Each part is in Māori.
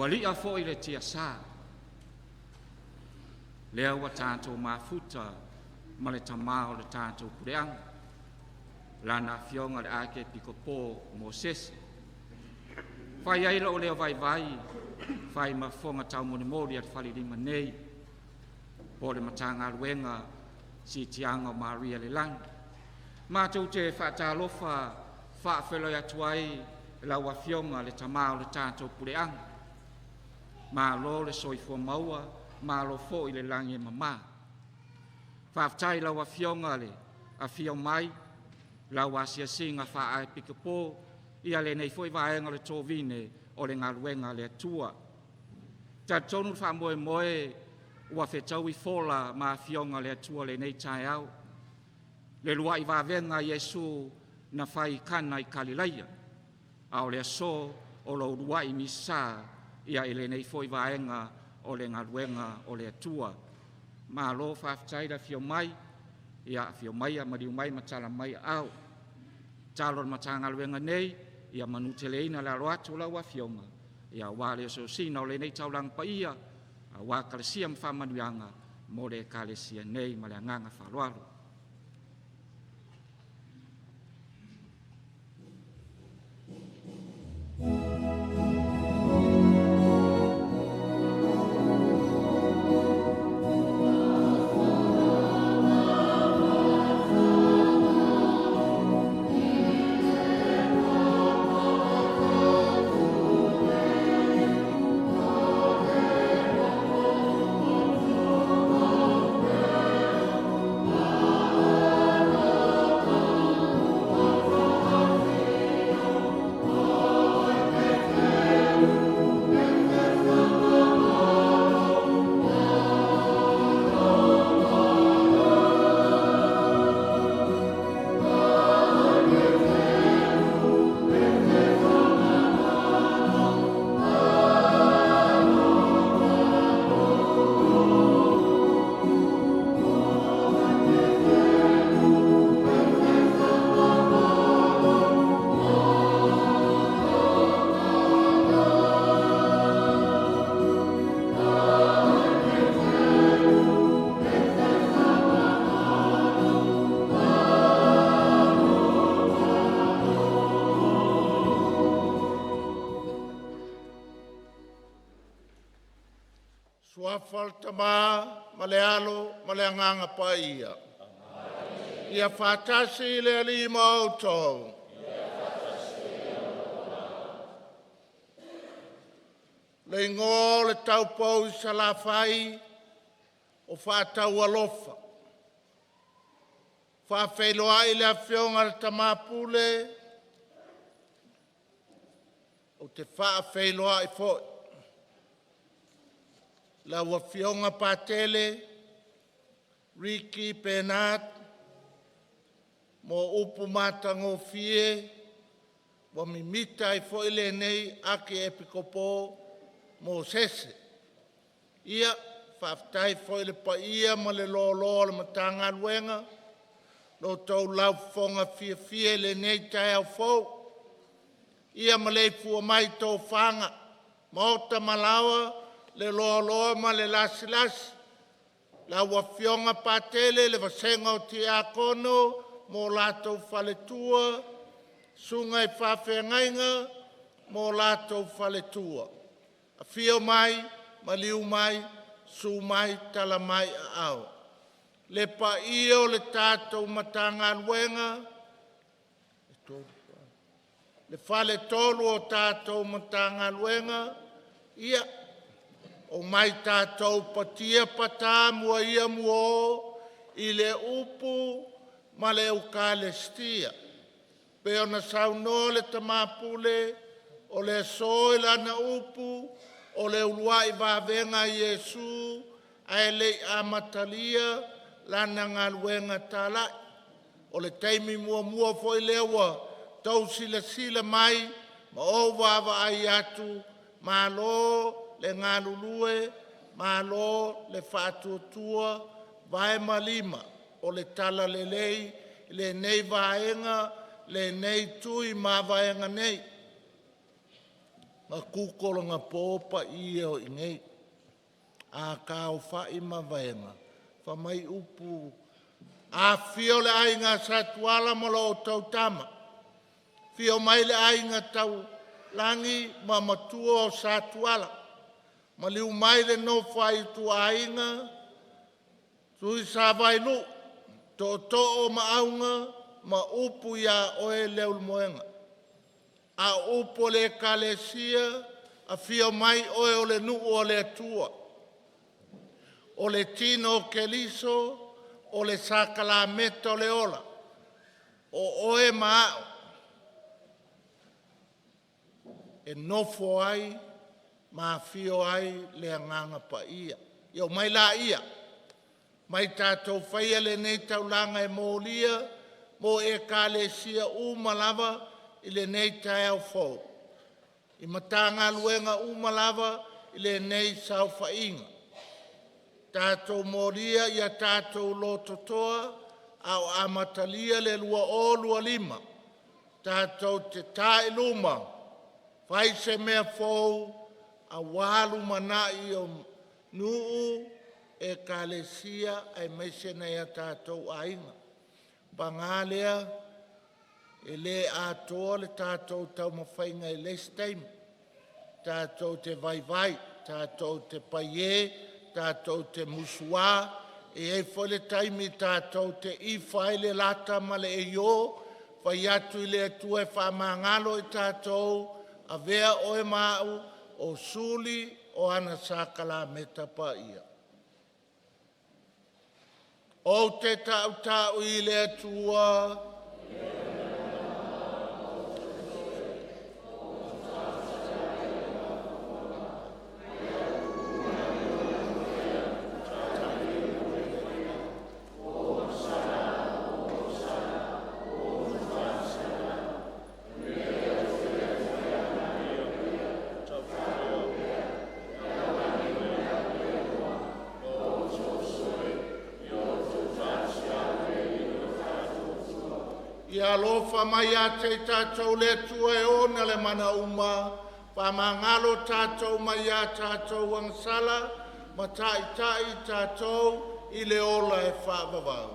Walia fo i le tia sa. Lea wa tātou mafuta ma le tamao le tātou kureang. Lana Afioga le Akiepikopo Mosese. Fai aila o lea vai vai, fai mafonga tau moni mori at fali lima nei. Po le Matagaluega Siitiaga o Maria le lang. Mātou te whaatalofa, whaafelo atuai lau Afioga le tamao le tātou kureang. Malo le soifua maua, malo fo i le langi mama. Whaaftai lau Afioga le afio mai, lau asia singa Akiepikopo, ia le nei foi vaenga le tōvine o le ngaluenga le atua. Ta tonu wha moe moe ua whetau i fola ma Afioga le atua le nei tai au. Le lua i vavenga Yesu na whai kana i Kalileia. Ao le aso o lo lua i misa ia ele nei foi vaenga o le ngaluenga o le atua. Ma lo whaaftai da fio mai, ia fio mai a mariu mai matala mai au. Talo Matagaluega nei, ia manuteleina la roatu lau Afioga. Ia wale so sina o le nei taulang pa ia, a wa kalesia mwhamanuanga mo le ekalesia nei ma le anganga whaluaru. Faltama ma le alo, ma le anganga pa ia. Ia whātasi le alima au tau. Le ngō le taupau I sa la whai o whātau alofa. Whawhailoa I le Afioga le tamapule o te whawhailoa I fōi. La Afioga Patele, Riki Penat, mo upu matango fie, wa mimita I fōi le nei Akiepikopo, Mosese. Ia, whaftai fōi le pa ia ma le lo le Matagaluega, no tau lau fonga fie le nei tai au fōu. Ia ma le fua mai tō whanga, maota malawa, le lo ma le lasi. La Afioga Patele le vasenga o te akono, mo lātou whaletua, sunga I whawhengainga, mo lātou whaletua. A whio mai, maliu mai, su mai, tala mai a au. Le pa io le tātou Matagaluega, le whale tolu o tātou Matagaluega, ia, o mai tātou patia pata mua ia mua I le upu ma le EKALESIA. Pe ona sauno le tamapule, o le soe lana upu, o le uluai vavenga Iesu, ai le amatalia, lana ngaluenga tala. O le teimi mua foi lewa, tau sila mai, ma o wawa ai atu, ma lo le ngalulue, ma lo le whātuatua, vai malima, o le tala le lei, le nei vaenga, le nei tui Mavaega nei. Ma kukolonga pōpa I o ingei. A kao whai Mavaega. Whamai upu. A whio le ainga satuala molo o tautama. Whio mai le ainga tau langi ma matua o satuala. Ma liu mai le no whai tu ainga. Tui sa vailu. To o maaunga ma upu ia oe leu moenga. A upo le EKALESIA, a whio mai oe o le nuu o le atua. O le tino keliso, o le sakalameta o le ola. O oe maao. E nofo ai, ma whio ai le anganga pa ia. Iau mai la ia. Mai tātou whaia le nei taulanga e mōlia, mo EKALESIA malava I le nei tai au fōu. I Matagaluega malava I le nei sau whainga. Tātou mōlia I a tātou lototoa, au amatalia le lua o lua lima. Tātou te tae luma, whai se mea fōu, a walu manai o nuu, EKALESIA ai meise nei a tātou ainga. Pangalea, e le atoa le tātou tau mawhainga I le steim. Tātou te vai, tātou te paie, tātou te musua, e fo le taimi tātou te iwhai le lata ma le yo, whai atu I le atua whamangalo I tātou, a vea oe mau, o suli o ana sakala meta pa ia. O te tau I le atua, Ia lofa mai a te tātou le tua e ona le mana uma, pa mangalo tātou mai a tātou angsala, ma tai tātou I le ola e whaavavau.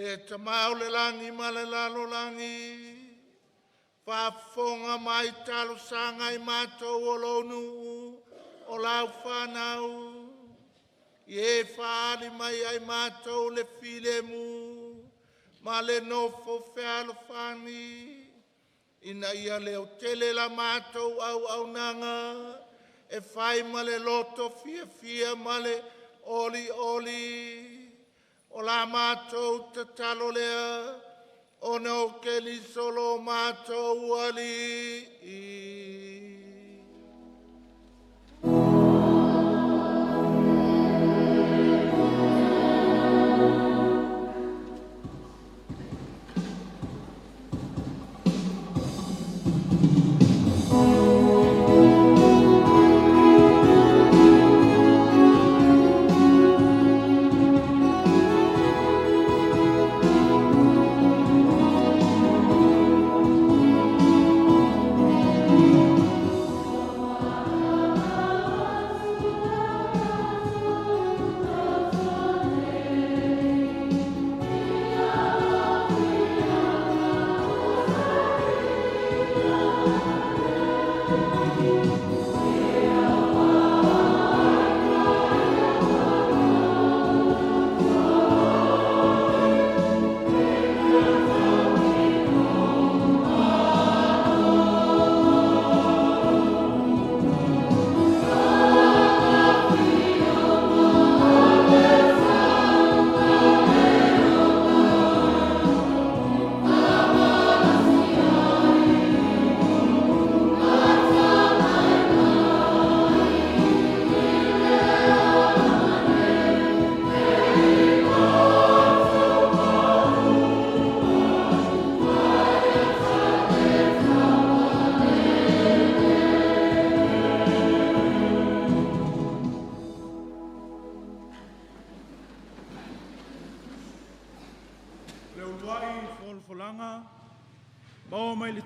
Le tamau le langi ma le lalo langi. Whafonga mai talo sanga I mātou o lonu o lau whanau. Ie whaali mai ai mātou le file mu. Ma le nofo whialo whani. Ina ia leo tele la mātou au nanga. E whai ma le loto fia ma le oli. O la mātou te talo lea. O no ke li solo mātou ali.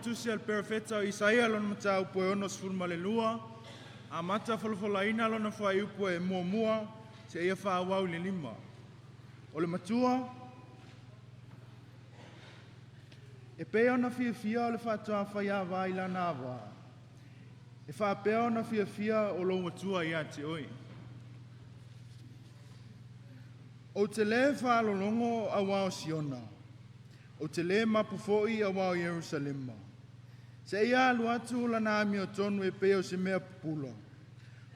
Tusi al perfetta o Isaia lona mata upo e ono sful malelua. A mata falofalaina lona fai upo e mua se ia wha wau le lima. O le matua, e pea ona fia o le whatoa whai a vai lana awa. E wha pea ona fia o lo matua ia te oi. O te le wha lolongo a wao Siona. O te le mapufoi a wao Yerusalema. Se ia alu atu lana ami o tonu e peo se mea pupula.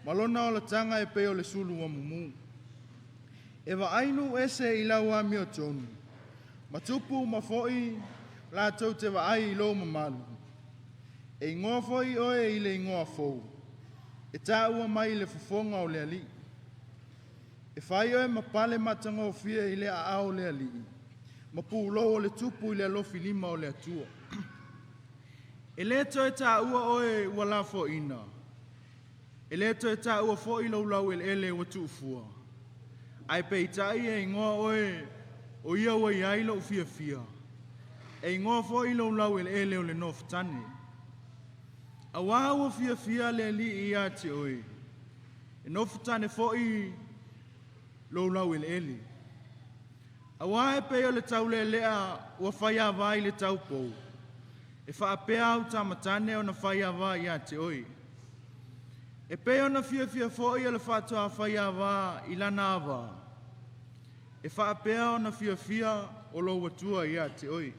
Malona o la tanga e peo le sulu wa mumu. E wa ainu ese I lau ami o tonu. Matupu mafoi la tau te wa ai ilo mamalu. E ingoa foi oe I le ingoa fou. E ta ua mai le fufonga o le ali. E whai oe mapale matanga o fia I le a ao le ali. Mapu ulo o le tupu I le alofi lima o le atua. E le to e ta ua oe ua la fo ina. E le to e ta ua fo I lau ele ua tuufua. Ai pe itai e ingoa oe o ia ua iai lau fia. E ingoa fo I lau ele o le noftane. A waa ua fia le li ia te oe. E noftane fo I lau ele. A waa e pe o le tau le lea ua whaia vai le tau pou. E whaapea au tamatane o na whaia wā ia te oi. E peo na fia fōi le whātua whaia wā I lana wā. E whaapea o na fia o lo watua ia te oi.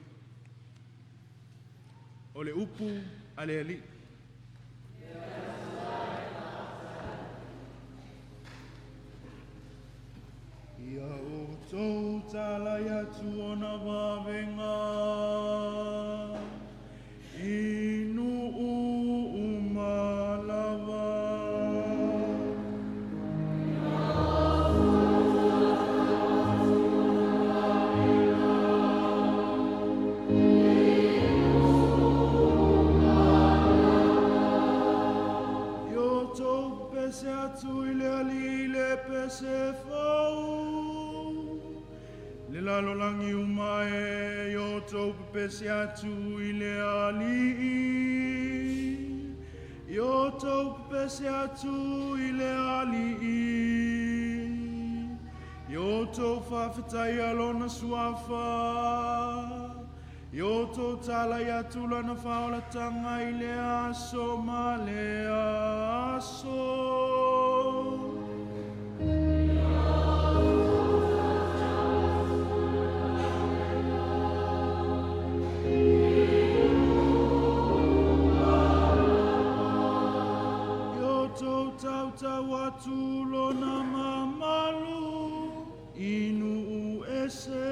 O le upu a le ali. Ia o tau tala ia tu o na wawenga. Inu umalawa. Yo tau pese atu I le ali le pese fau. Le lalolangi umae yo tau pese atu I le ali. Yo tau pese atu I le ali. Yoto whawhitai alona suafa. Yoto tala yatula na whaola tanga i le aso ma le aso. Tau atu lona mamalu inu ese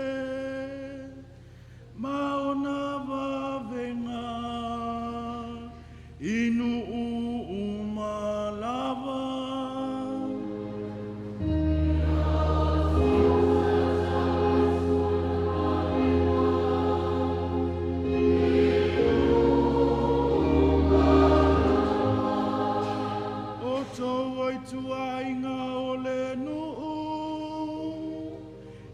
maona vavenga inu umalava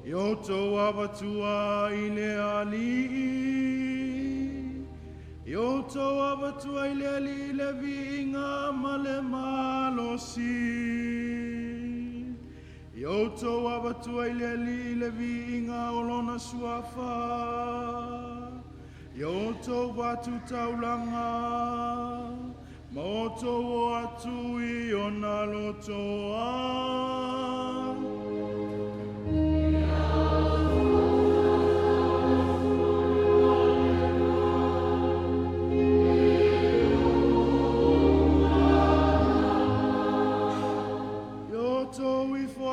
Yoto abatua i le ali. Yoto abatua i le ali le vinga ma le malosi. Yoto abatua i le ali le vinga o lona suafa. Yoto watu taulanga. Moto o atu i ona lotoa.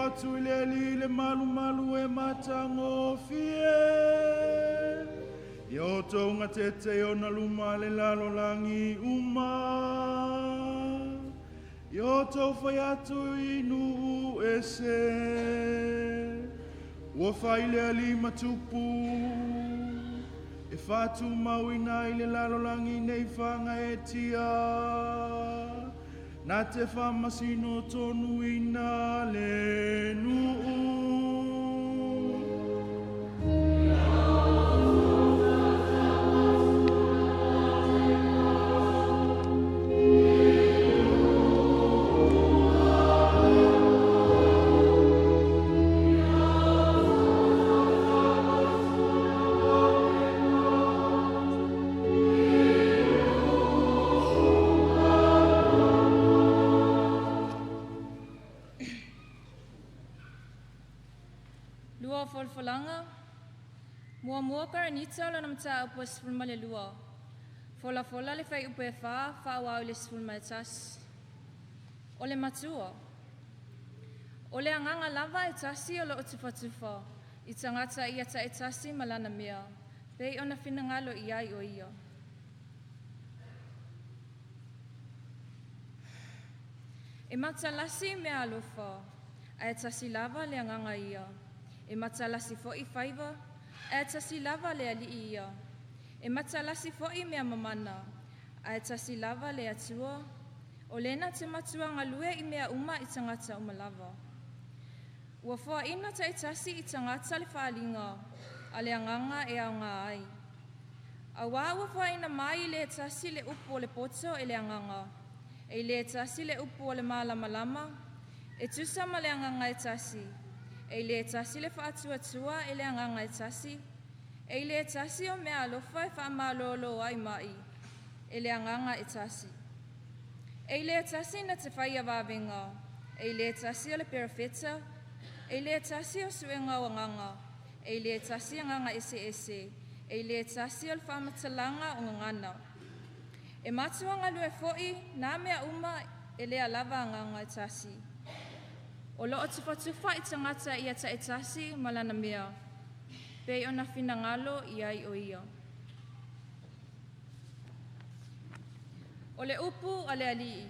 Atu le malu malu e matango fie. Yoto nga tete o na luma le lalo langi uma. Yoto fai atu inu ese. Ua fai le ali matupu. E fatu mawina i le lalo langi nei fanga e tia. Na te whamasino tonu ina le nuu. Folfolanga mua karanita la namta upos fulma le lua fola le fai upe fa wa le fulma tas ole matua ole anganga lava etasi ole otufa itangata ia ta etasi malana mea pe ona finangalo iai o ia e matalasi me alofa a etasi lava le anganga ia e matalasi fo'i faiva, e tasi lava le ali ia. E matalasi fo'i mea mamana, e tasi lava le atua. O lena te matua ngalue i mea uma i tangata umalava. Ua foa ina ta tasi i tangata le whaalinga, a le anganga e au ngā ai. A wā ua foa ina mai le tasi le upo le poto e le anganga. E le tasi le upo le malamalama, e tusama le anganga e tasi. E le tasi le whaatua e le anganga e tasi. E le tasi o mea alofa e whaamalolo ai mai. E le anganga e tasi. E le tasi na te whaia wawenga. E le tasi o le perafeta. E le tasi o suenga o anganga. E le tasi anganga ese. E le tasi o le whaamatalanga o ngangana. E matua ngalue fo'i nā mea uma e le alava anganga e tasi. O lo tufa i tangata ia ta etasi malana mea. Pei ona finangalo iai o ia. O le upu a le alii.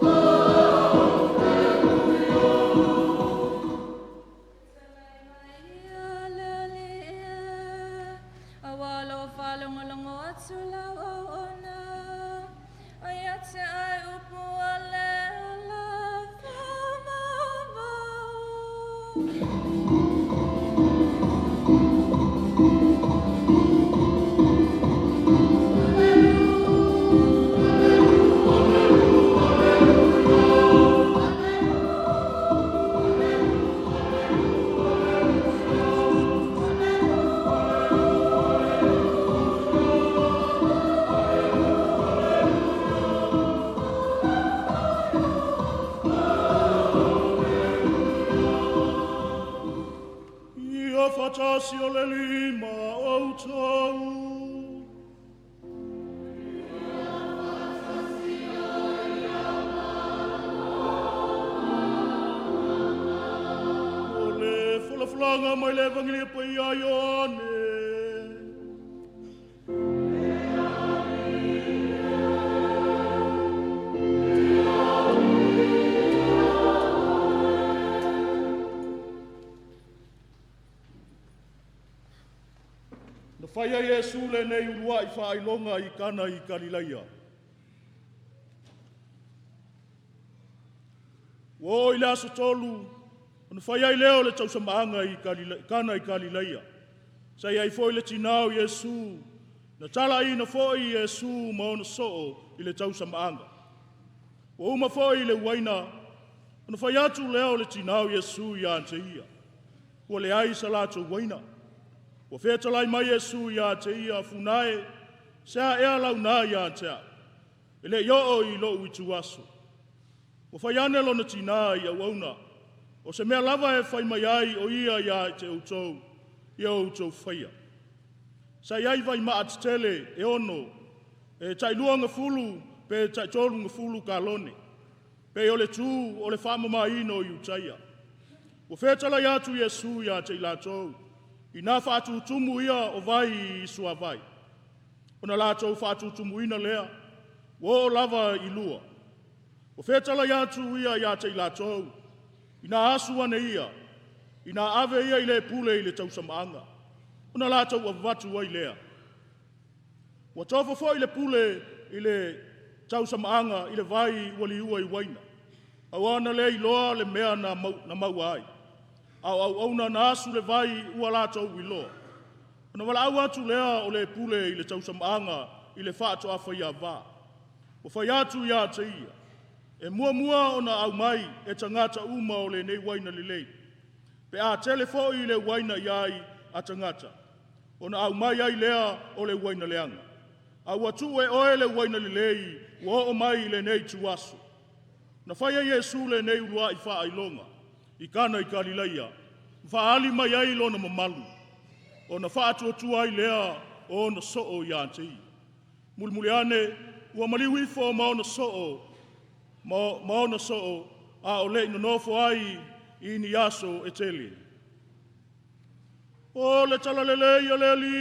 Oh atula o ona, o ia te ai upu ale ala Fatasi o le lima o tau. O le fulaflanga mai le vangilia pai a Ioane. Whaia Iesu le nei urua I whailonga I kana I Galileia. Wo I le aso tolu, ona whaia I leo le tausamaanga I kana I Galileia. Sai ai foi le tinau Iesu, na tala I na foi Iesu ma ona soo I le tausamaanga. Wo uma foi le waina, ona whaia atu leo le tinau Iesu I ante ia. Wo le ai salato waina. Wa fetalai mai Iesu ia te ia funae, sea ea lau nā ia tea. Ele yo I lo uitu aso. Wa whaiane lo na tina ia wauna. O se mea lava e whai mai ai o ia te utou, ia utou whaia. Sa iai vai maa tele e ono, e tai lua ngafulu, pe tai tolu ngafulu kalone. Pe o le tū, o le whamama ino I utaia. Wa fetalai atu Iesu ia te ilatou. Ina whātu tumu ia o vai I sua vai. Ona lātou whātu tumu ina lea, wo lava I lua. O whetala iatu ia te lātou. Ina asu ane ia. Ina ave ia I le pule I le tausamaanga. Ona lātou avatu ai lea. Wa tofa fo I le pule I le tausamaanga I le vai wali ua I waina. Awana le I loa le mea na mau ai. Au na asu le vai ua lātou I loa. Ona wala au atu lea o le pule I le tausamaanga I le whaato awha ia vā. O whai atu ia te ia. E mua ona au mai e tangata uma o le nei waina le lei. Pe a telefo I le waina iai a tangata. Ona au mai ai lea o le waina leanga. Au atu e oe le waina le lei wa o mai le nei tuasu. Na whaia Iesu le nei urua I wha ailonga. I kana I Galileia, whaali mai ai lona mamalu. O na whaatua ai lea o na soo I ante. Mulmuli ane, ua maliwi fo maona soo, maona soo, a o le ino nofo ai I ni aso e tele. O le talalele I le li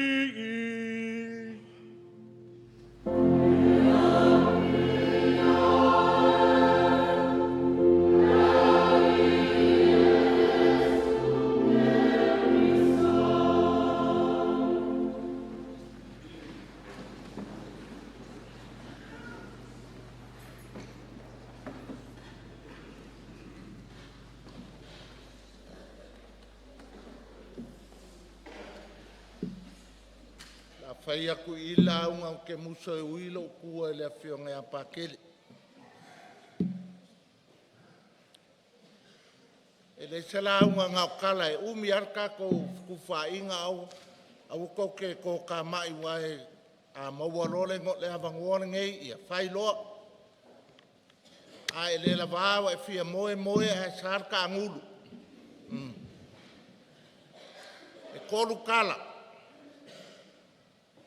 Whai aku I launga o ke muso e uilo o kua le Afioga e apakele. E le se launga ngau kala e umi arka ko whainga au ko ke ko ka mai wae a mawalole ngot le avangoa ngei ia whai loa. A e le lavawa e fia moe he sarka angulu. E kolu kala.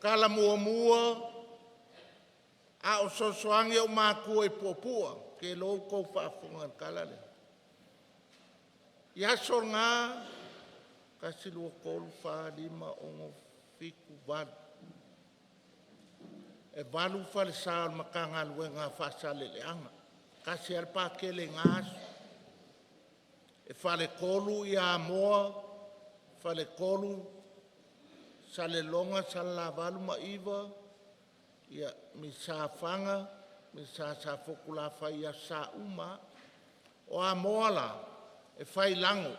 Kala mua, a o sosoangi o mākua I puapua, ke lou kou whaafunga kala le. Ia so ngā, kasi lua kolu whaalima o ngō whiku walu. E walu whale sāo makanga lue ngā whaasale le anga. Kasi alpa kele ngā asu. E whale kolu I a moa, whale kolu, sale longa sale la valu ma iwa, ia misa fanga, misa sa fokula fai a sa uma, o a moala e fai lango,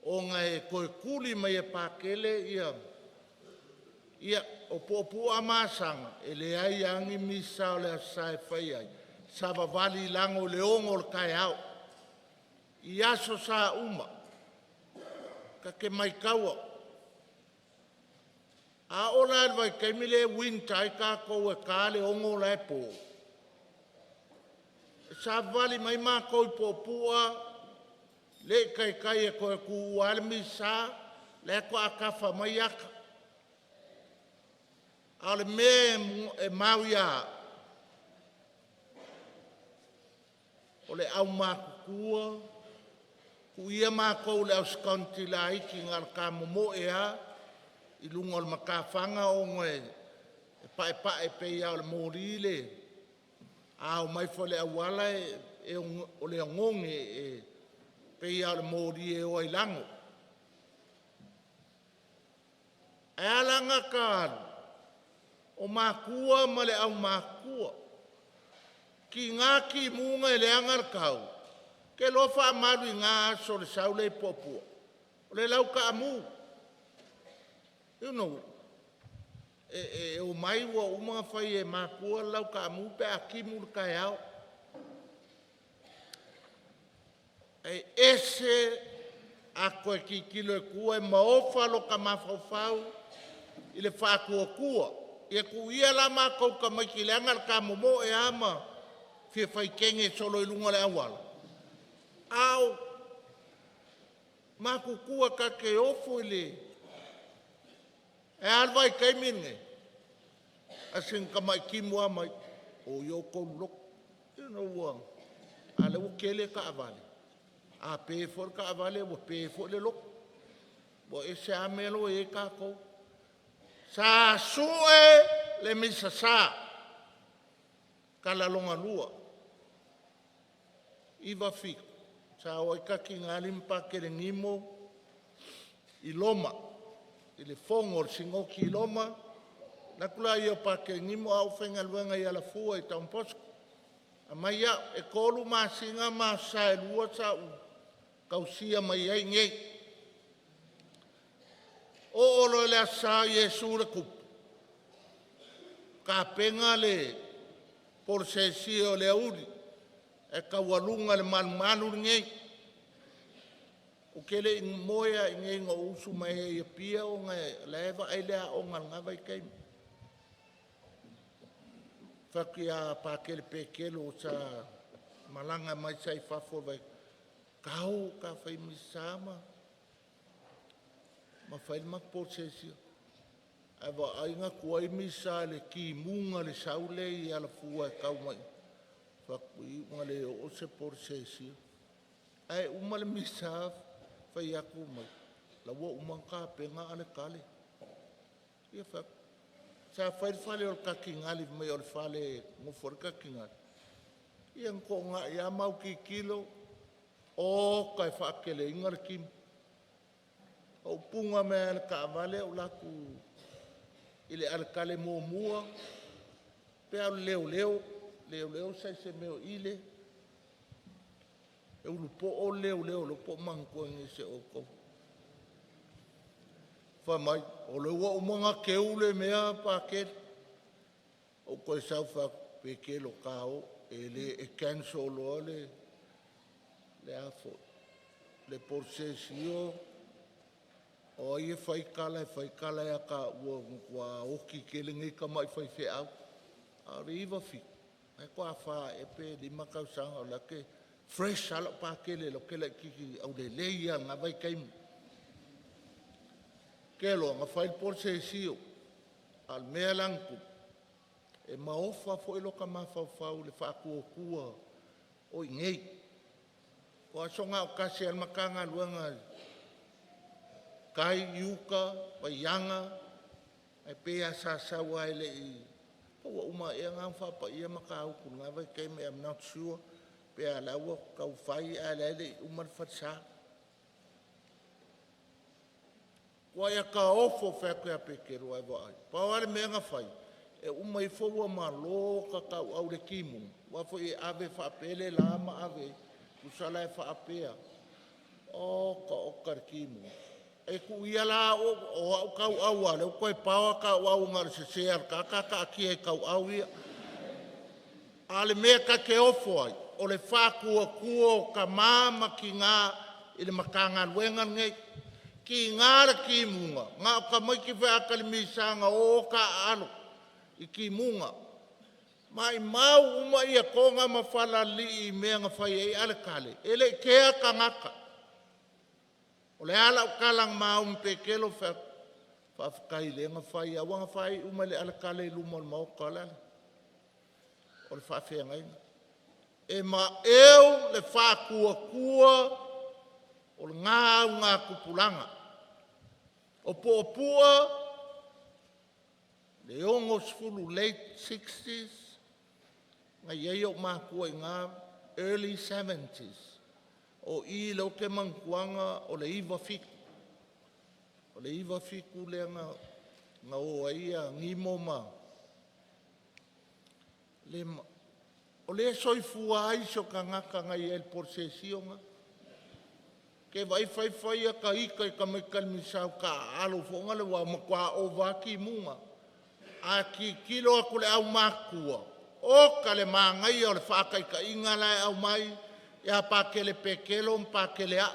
o ngai koe kuli mai e pakele ia o popu a masanga, e le ai angi misa o le asa e fai ai, sa vavali lango le ongo le kai au, i aso sa uma, ka ke mai kaua, a ola e vai kai mile winta i ka kou e ka le ongo le po, e sa vali mai ma kou i popua, le kai e koe ku wale misa, le ko a kafa mai aka, ale me e mauia o le au makukua ku ia makou le au skonti la iki ngal ka momo ea i lunga o le makafanga o ngoe e pae pe ia o le morile a o mai fole a wala o le ngonge e pe ia o le mori e o ilango e alanga ka o makua ma le au makua. Ki ngā ki munga e le angar kau. Ke lofa amaru i ngā aso le saule i popua. O le lau ka amu. You know, o mai ua umanga fai e makua lau ka amu pe akimu le kai au. E ese a koe ki kilo e kua e maofa lo ka mawhawhau i le whakua kua. Ia ku ia la mākou ka mai ki le angar ka momo e ama fia whai kenge solo i lunga le awala. Au, mākou kua ka ke ofu i le. E alwai kai minge. Asin ka mai ki mua mai. O yo kou lok. Ino uang. Ale u kele ka avale. A pēfor ka avale, o pēfor le lok. Bo ese amelo e ka kou. Sa sue le misa sa kalalonga lua iwa fik sa o ka ki ngalimpa ke le ngimo i loma i le fongo singo ki loma na kula ia pa ke ngimo au fenga luenga i ala fua i tampos a mai e kolu masinga ma sa e lua sa u kausia mai ai ngei o olo le asa Yesu le kupu. Ka penga le porsesio le auri. E ka walunga le malu ngei. O kele in moia ngei ngā usu mai e pia o ngai leva ai lea o ngalngawai kai. Whaki a pākele pēkelo o sa malanga mai sai whafo vai. Kau ka whai misama. Ma whai mak porsesio. Awa ainga kuai misa le ki munga le saule i ala fua e kau mai. Whakui unga le o se porsesio. Ai uma le misa whai aku mai. La ua umangka penga ale kale. Ia whak. Sa whai whale o kaki ngali mai o le whale ngofore kaki ngali. Ia nko ngā ia mau ki kilo. O kai whakele inga le kim. O punga mea le ka avale o laku ile alkale mua pe au leo sai se meo ile e ulupo o leo lo po manko ngi se o ko fa mai o le wa umanga ke ule mea pa ke o ko sa fa pe ke lo kao ele e cancel le afo le porsesio o ia whai kala e ka ua oki ke lengi ka mai whai whi au. A riva fi. Ai kua wha e pe lima kausanga o lake fresh ala pākele lo ke lai kiki au le leia ngā vai kaimu. Ke lo ngā whai porsesio al mea langku e maofa fo ilo ka mawhawhau le whaakua o ingei. Ko asonga o kasi al makanga luanga kai yuka, waianga, ai pea sa sawa ele i. Paua uma e ngā whapa ia maka au ku ngā vai kei me I'm not sure. Pea laua kau whai a lele i umar whatsa. Kua ia ka ofo whakua pekero ai wa ai. Pauare mea ngā whai. e umai fōua malo ka kau au le kimu. Wafo e ave whaapele lama ave, kusala e whaapea. O ka oka le kimu. E ku ia la o au kau au ale, o koe pawa kau au ngare se sea, ka akia e kau au ia. Ale mea ka ke ofo ai, o le whakua kua ka māma ki ngā, i le makanga luenga ngei, ki ngā ra ki munga, ngā o ka mai ki whea kalimisanga o ka alo, i ki munga. Mai mau uma ia konga mawhala li i mea ngā whai e ale kale, ele kea ka ngaka. O le ala o kalang mau mpe kelo whaafikai le ngā whai, a wanga whai uma le ala kale i luma o mau kalale. O le whaafea ngai. E ma eo le whaakua kua o le ngā kupulanga. O pōpua le ongo sfulu late 60s, ngai iei o mākua i ngā early 70s. O i leo ke mangkuanga o le iwa fiku. O le iwa fiku le ngā oa ia ngimo ma. O le soifua ai so ka ngaka ngai el porsesionga. Ke vai fai a ka ika i ka mai kalmisau ka alo fonga le wa makua o waki munga. A ki kilo a kule au makua. O ka le maangai o le whakai ka ingala au mai. Ia pakele pekelo, pakele a.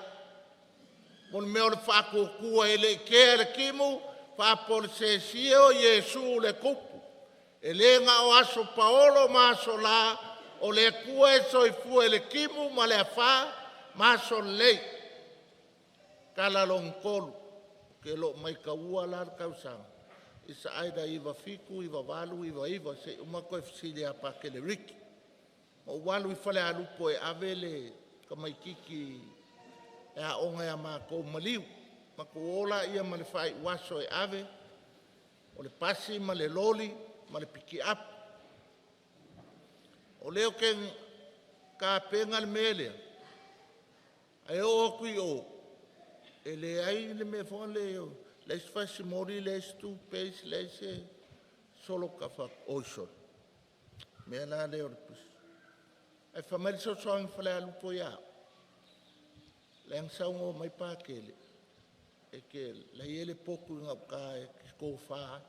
Mon meo le whakua kua ele kea le kimu, whapolsesio Yesu le kupu. E le ngā o aso paolo maso la, o le kua e soifu e le kimu, ma le awha, maso lei. Kala long kolu, ke lo mai ka ua la kausanga. Isa aida iwa fiku, iwa walu, iwa, se umako e fisili a pakele riki. O walu i whale alupo e avele ka mai kiki e a onga e a mako maliu. Mako ola ia ma le whai waso e ave, o le pasi ma le loli, ma le piki apu. O leo ke ka penga le melea, ai o kui o, e le ai le me fon leo, le sfasi mori, le stu peis, le se solo ka whak oisol. Mea nā leo le pisi. Ai whamari so soang whale alupo ia. Le ang saungo mai pākele. E ke lai ele poku ngau ka e kisko whaa.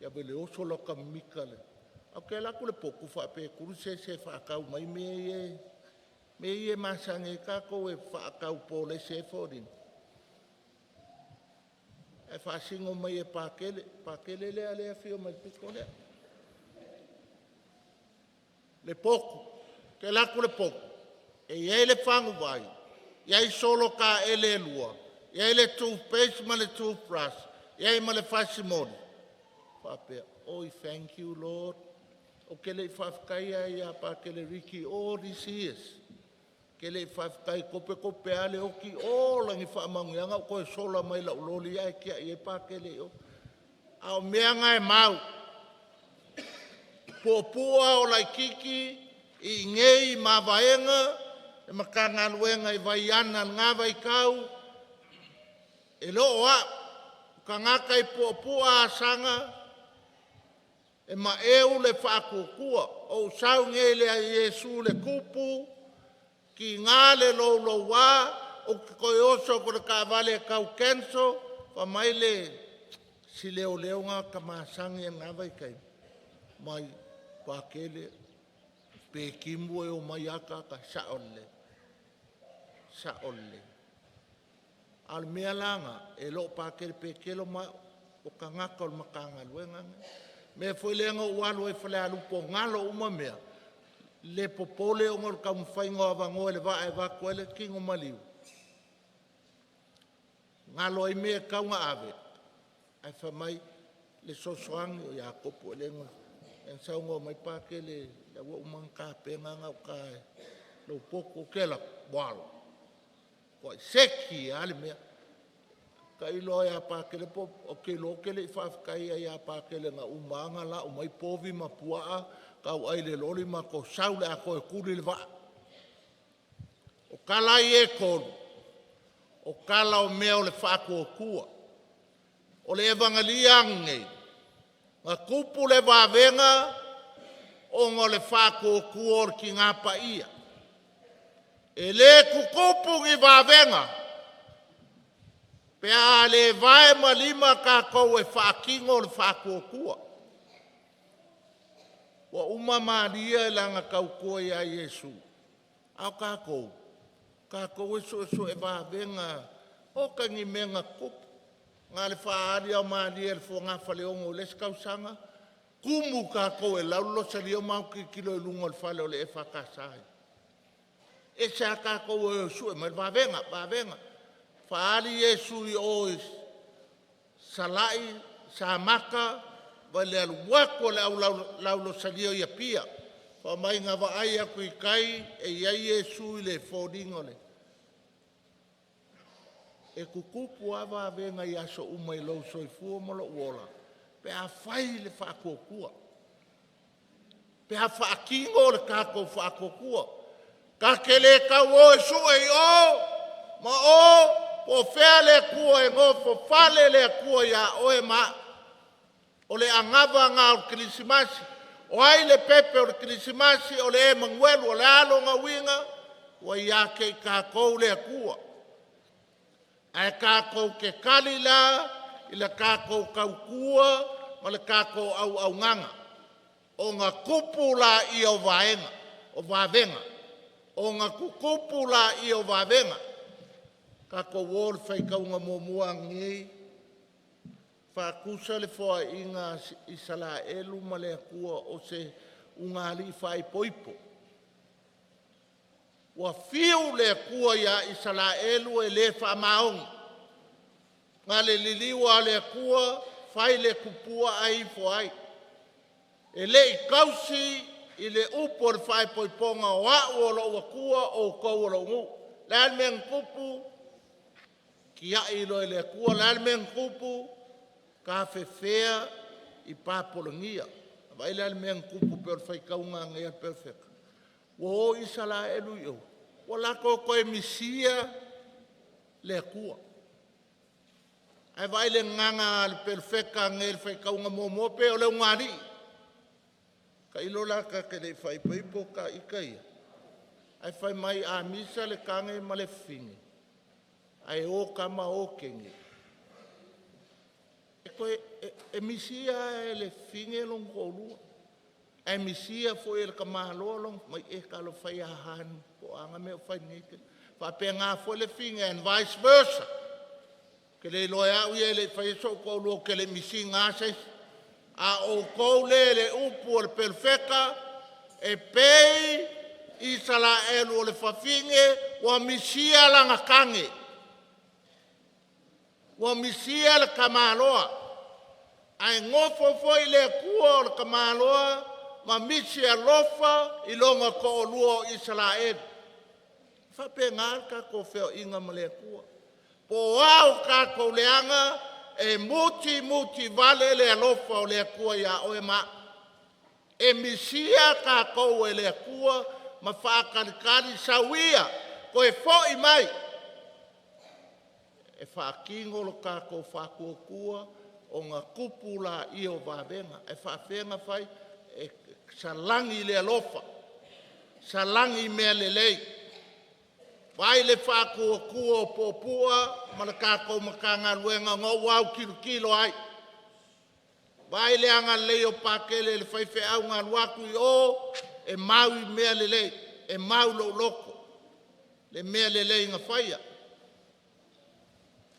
Ia wele oso loka mika le. Au ke laku le poku wha pe kuru se whaakau mai me ie. Me ie masange kako e whaakau po le se forin. E whaasingo mai e pākele. Pākele lea lea whio mai piko lea. Le poku, ke laku le poku, e iei le whangu vai, iei solo ka ele lua, iei le toothpaste ma le toothbrush, iei ma le whasimori. Whapea, oi, thank you, Lord. O ke le whafkai ai a pa ke le riki all these years. Ke le whafkai kope ale oki o langi whaamanguanga, o koe sola mai la uloli ai kia iei pa ke le o. Ao meanga e mau. Pōpua o lai kiki, i ngei Mavaega, e Matagaluega i vai ana ngā vai kau, e loo a, ka ngaka i pōpua a sanga, e ma eu le whakukua, o sau ngei le a Yesu le kupu, ki ngā le lo wā, o ki koe oso kore ka vale kau kenso, pa mai le si leo ngā ka māsangi e ngā vai kai, mai pakele pe kimbo e o mai aka ka saole al mea langa e lo pakele pe kelo ma o ka ngaka o makanga luenga me foi lenga o walu e fale alupo ngalo uma mea le popole o ngol kam faingo avango le va e va ko le kingo maliu ngalo i me kaunga ave ai fa mai le sosoang o Iakopo le ngol en saungo mai pakele la wo manka penga nga ka lo poko kela wal ko seki ale me ka ilo ya pakele po o ke lo kele fa kai ya pakele nga umanga la o mai povi mapua ka ai le loli ma ko saule a ko kuri le va o kala ye ko o kala o meo le fa ko kua o le evangelia nge Ngā kupu le wawenga o ngā le whākōkua ki ngā paia. E le kukupu ki wawenga, pea le vae malima kākou e whākingo le whākōkua. Wa uma maria e langa kaukua ia Yesu. Au kākou. Kākou e wawenga o kangi menga kupu. Ngā le whaari au maria le fo ngā whaleongo le skausanga. Kumu kākou e laulo sa lia mau ki kilo e lungo le whale o le e whakasai. E sa kākou e su e mai wawenga. Whaari Yesu i ois. Salai, sa maka, vai le alu wako le au laulo sa lia ia pia. Wha mai ngā waai aku i kai e iai Yesu i le fōringo le. E kukupu awa venga i aso umai lau soifua mo lo uola. Pe a whai le whakokua. Pe a whakingo le kako whakokua. Ka kele ka o e su e o, ma o, po whea le kua e ngofo, whale le kua ia o e ma. O le angava ngā o kilisimasi. O ai le pepe o le kilisimasi, o le e manguelu, o le alo ngā winga, o ia ke kako le kua. Ai kākou ke kalila, i le kākou kaukua, ma le kākou au nganga. O ngā kupu la i o vaenga, o vavenga. O ngā kupu la i o vavenga. Kākou wōle whaikaunga mōmua ngei, whākusa le whoa inga i sala elu ma le akua o se ungari whai poipo. Wa fiu le kua ia i sala elu e le whamaongi. Ngā le liliwa le kua, whai le kupua ai fo ai. E le i kausi i le upo le whai poiponga o au o lo kua o kou o lo ngu. Le almeng kupu, ki a i lo e le kua, le almeng kupu, ka whewhea i pāpolangia. Vai le almeng kupu per whai kaunga ngea perfect. Wo i sala elu yo. Wo lako koe misia le kua. Ai vai le nganga le perfeka ngel fai kaunga momo pe o le ngari. Ka ilo laka ke le fai paipo ka ikaia. Ai fai mai a misa le kange ma le fingi. Ai o kama o kengi. E koe e misia e le fingi long kolua. Ai misia foi el kamalolong mai e kalo fai ahan po anga me fai nike fa pe nga foi le finga and vice versa ke le loya u ele fai so ko lo ke le misi nga se a o ko le upu le perfeka e pei i sala elu le fa finge wa misia la nga kange wa misia le kamaloa ai ngofo foi le kuo le kamaloa ma misi a lofa i longa ko o luo Israel. Whape ngārka ko wheo inga male kua. Po au ka ko leanga e muti vale le lofa o le kua ia o e ma. E misia ka ko e le kua ma whaakarikari sawia ko e fo i mai. E whaakingo lo ka ko whakua kua o ngā kupula i o wawenga. E whaafenga whai e salangi le alofa, salangi mea le lei. Vai le whakua kua popua, mana kākou makanga luenga ngō wau kilo ai. Vai le anga leo pakele le whaiwhe au ngā luaku i o, e mau i mea le lei, e mau lo loko, le mea le lei ngā whaia.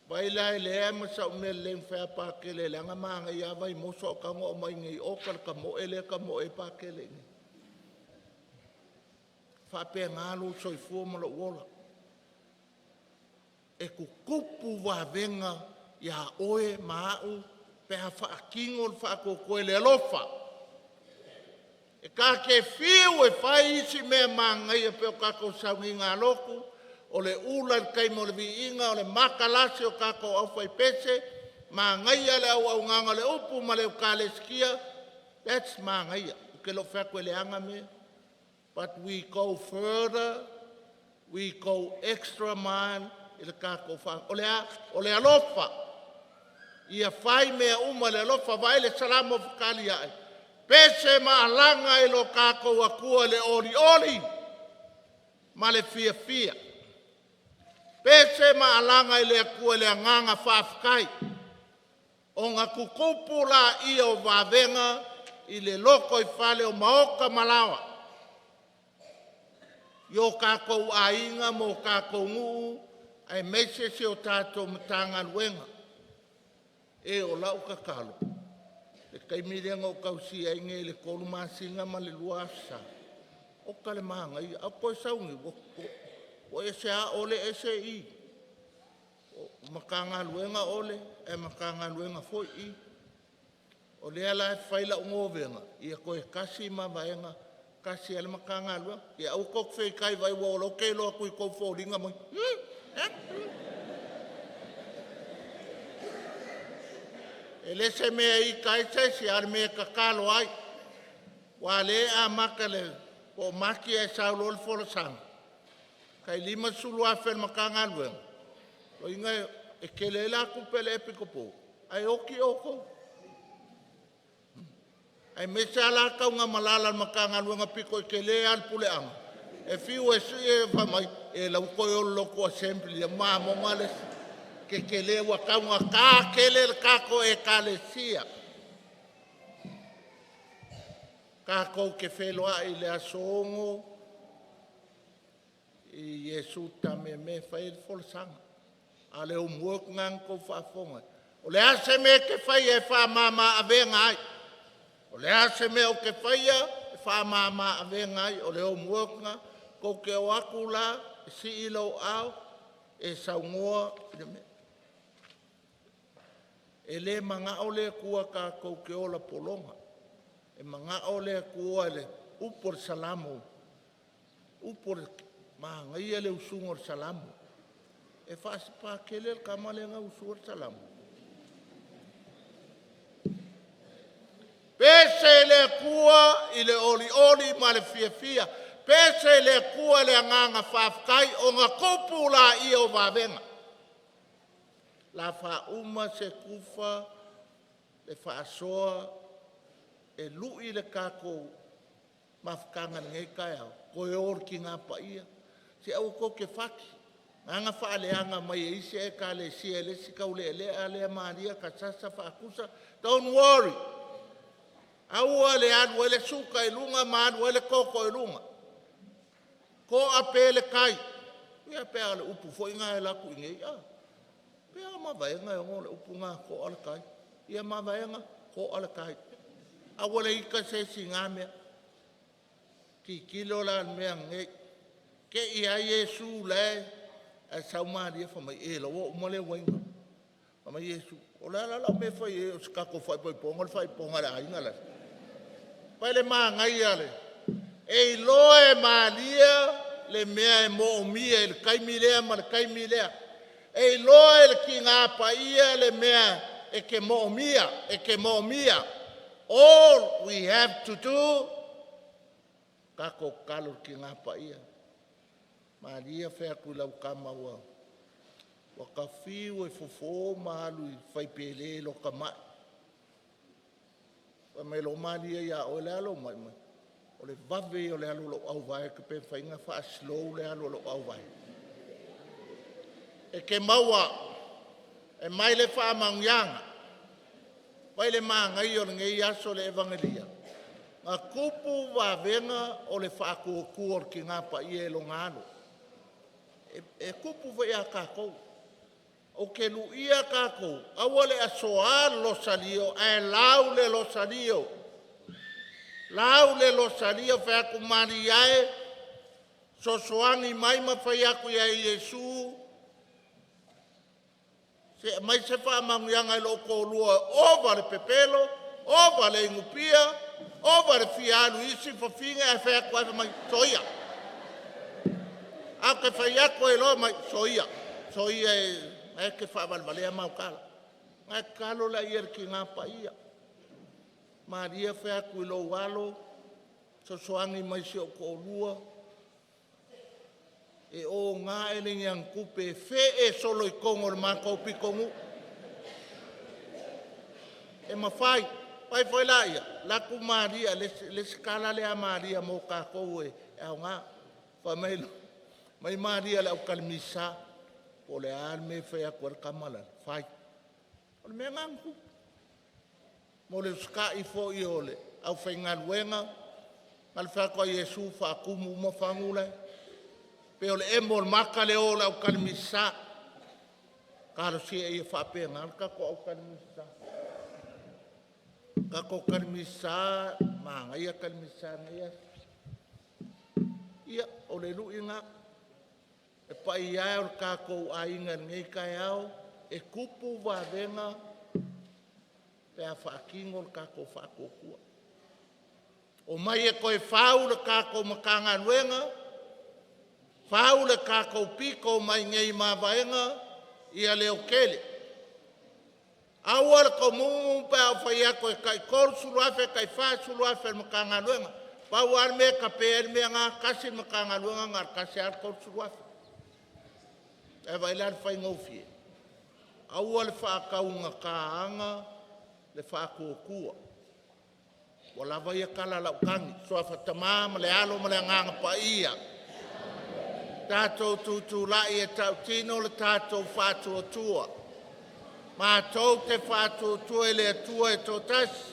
Vai lai le ema sa umea le mwhea pakele le anga maanga i awai moso ka ngō mai ngai okar ka mo ele ka mo e pakele ngai. Whapea ngālo soifua mala uola. E kukupu wawenga ia oe maau peha whaakingo le whaakokoe le alofa. E ka ke whiu e whai isi mea maangai a peo kako saungi ngā loku, o le ula kai mo le viinga, o le makalasi o kako au whai pese, maangai a le au nganga le upu ma le ukalesikia, that's maangai a. Ke lo whakwe le anga mea. But we go further, we go extra mile, i le kako wha. O le alofa, Ia whai mea uma le lofa vai le salamo whakali ai. Pese maalanga e lo kākou akua le oli. Ma le fia. Pese maalanga e le akua le anganga whaafukai. O ngā kukupu la ia o wavenga i le loko i whale o maoka malawa. Yo kākou ainga mo kākou nguu ai meise se o tātou Matagaluega. E o lau kakalo. E kai mirenga o kausi ai nge le kolu masinga ma le luasa. O kale maanga i a koe saungi. O e se a ole e se i. O Matagaluega ole e Matagaluega foi i. O lea la e whaila ungovenga. Ia koe kasi Mavaega. Kasi ale Matagaluega. Ia au kok fei kai vai wolo ke loa kui kou fōringa moi. E le se mea i kaisa si ar mea kakalo ai. Wa le a makale o maki e saulo le forasanga. Kai lima sulu a fel Matagaluega. O inga e kele la kupele Akiepikopo. Ai oki oko. Ai mese ala kaunga malala Matagaluega piko e kele al puleanga. E fiu e si e whamai e lau koe o loko assembly e maa mongales. Ke kele wa kaunga ka kele kako EKALESIA. Kako ke wheloa i le asongo i Yesu tame me whai le folasanga. A le homework ngang ko whaafonga. O le ase me ke whai e wha mama a venga ai. O le ase me o ke whai e wha mama a venga ai. O le homework nga ko ke o aku la si ilo au e saungoa i le me. E le manga o le kua ka kou ke ola polonga. E manga o le kua le upor salamo. Upor manga ia le usungor salamo. E fasi pa kele el kamalenga usungor salamo. Pese le kua i le oli ma le fia. Pese le kua le anganga whafkai o ngā kupu la i o wavenga. La wha se kufa, le wha asoa, e lui le kako mafkanga ngai kai au. Ko e or ki ngā paia. Se au ko ke whaki. Nganga wha leanga mai e isi EKALESIA le si kaule le ale Maria ka sasa wha akusa. Don't worry. Aua le anu ele suka e lunga ma anu ele koko e lunga. Ko a pele kai. Ia pe ale upu fo inga e laku ingei a. Pea Mavaega e ngole upu ngā ko ala kai. Ia Mavaega ko ala kai. Aua le ika se si ngā mea. Ki kilo la mea ngei. Ke ia Yesu le. A saumaria whamai e la o umale wainga. Whamai Yesu. O la me whai e o skako whai ponga le whai ponga le ainga la. Pai le maa ngai ale. E loe Maria le mea e mo mia e le kaimilea ma le kaimilea. E loe le ki ngā paia le mea e ke mo mia. All we have to do kako kalo ki ngā paia. Maria whea kui lau kamaua. Waka whiu e fofo malu i whaipele lo ka mai. Wa me lo Maria ia o le alo mai. O le vave o le alo lo au vai ke pe whainga wha slow le alo lo au vai. E ke maua e mai le wha amangianga. Wai le maangai o le ngei aso le evangelia. Ngā kupu wa venga o le wha kuor ki ngā pa i e lo ngano. E kupu wa ia kākou. O ke lu ia kākou. Awa le asoa lo salio. E lau le lo salio. Lau le lo salio whea kumari iae. Sosoani mai ma whai aku ia Yesu. Se mai se wha amangianga i loko lua. Ova le pepelo. Ova le ingupia. Ova le fialu isi whawhinga e whea kua mai soia. A ke whai ako e loa mai soia. Soia e ke whabalbalea mau kala. Ngai kalo la ier ki ngā paia. Maria whea kui lo walo. Sosoangi mai si o ko lua. E o ngā elengi ang kupe. Fe e solo i kongo le mako pikongu. e mawhai, pai laia, laku Maria, le skala le a Maria mo kākou e au ngā, mai Maria le au kalimisa, o le alme whea kua kamala, whai. O le mea ngangu. Mo le ska i fo i ole, au Faigalotu, mal whea kua Iesu whaakumu ma whangule, pe o le emo le maka le o le au kalimisa, karo sia i whapea ngal, kako au kalimisa. Kako kalimisa, maanga ia kalimisa na ia. Ia, o le lu inga, e pai ia o kako a inga ngei kai au, e kupu wadenga, pe a whaakingo le kako whaakokua. O mai e koe whau le kako makanga nuenga, whau le kako piko mai ngei Mavaega, ia leo kele. Aua le ko mungu pe au whaia koe kai kor suluafe, kai wha suluafe le makanga nuenga. Pau arme ka pe me ngā kasi makanga nuenga ngar kasi ar kor suluafe. E vai lan whai ngofie. Aua le whaakaunga kāanga, le whaakokua. Wala vai e kala lau kangi, soa whatamā ma le alo ma le nganga pa ia. Tātou tūtū lai e tau tino le tātou whātua tua. Mā tau te whātua tua e le atua e tō tasi.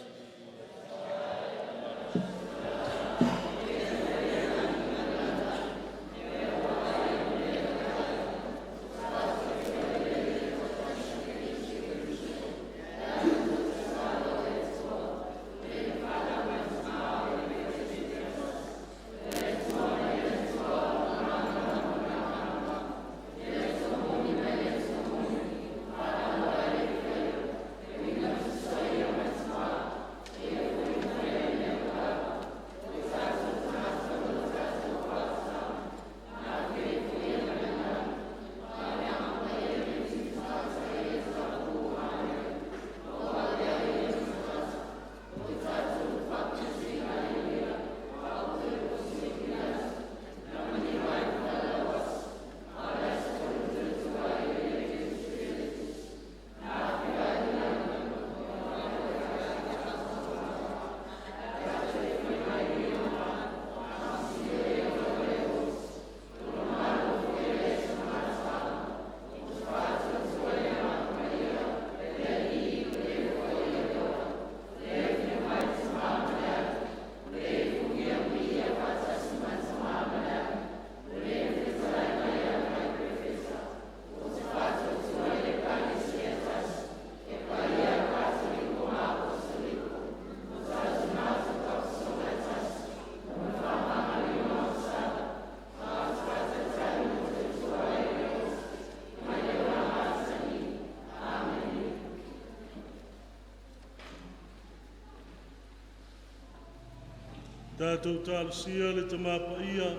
Tātou tālu sia le te mapa ia,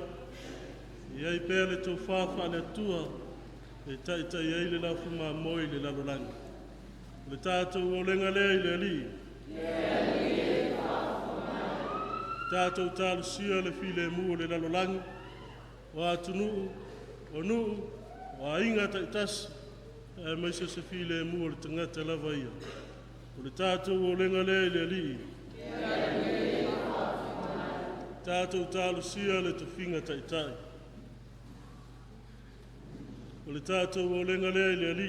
iai pēr le tō whāwha le tua, e tai ei le lafu mā moi le lalolangi. Le tātou o lenga lea i le ali. Tātou tālu sia le file mua le lalolangi, o atunuu, o nuu, o a inga taitasi, e maise se file mua le tangata lava ia. O le tātou o lenga lea i le ali. Tātou tālu sia le te whinga taitai. O le tātou o lenga lea i le ali.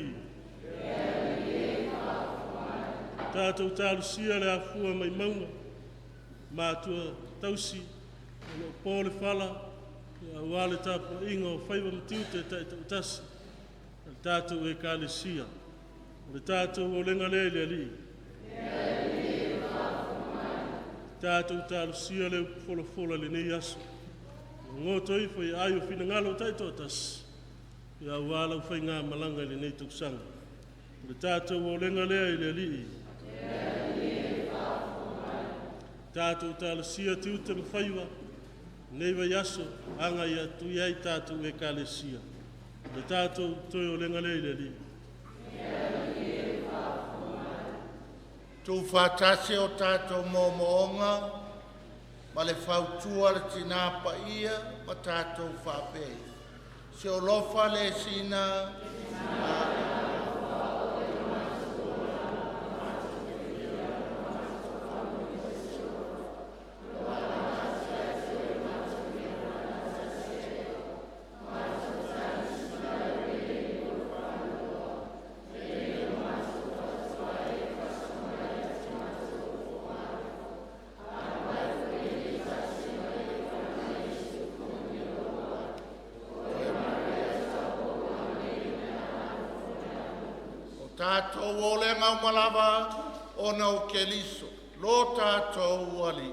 Tātou tālu sia le afua mai maunga. Mātua tausi, o pōle whala, a wale tāpua inga o whaiwa mtiu te taitau tasi. O tātou EKALESIA. O le tātou o lenga lea i le ali. Tātou tālu sia leu whola le nei aso. Ngō toi whai ai o whina ngalo taito tas. Ia wālau whai ngā malanga le nei tuksanga. Le tātou o lenga lea i le li. Tātou tālu sia te ute mwhaiwa. Nei wai aso, anga ia tu iai tātou EKALESIA. Le tātou toi o lenga lea i le li. Tu whātase o tātou mōmoonga, ma le whautua le tina pa ia, ma tātou whāpei. Se o lofa le sina, Tātou o le ngau malava o nau keliso. Lo tātou ali.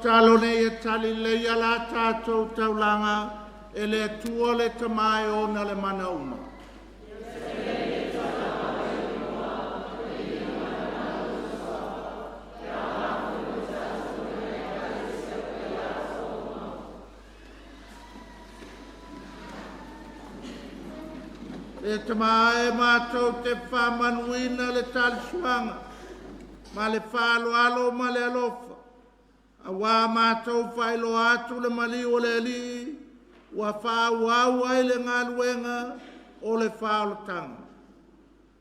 talo nei e tali leia la tātou taulanga e le atua le tamai o na le mana uma. E tamai mātou te whamanuina le tali suanga, ma le whaloalo ma le alofa. A wā mātou whailo atu le mali o le ali, wa whāwau ai le ngaluenga o le whaolotanga.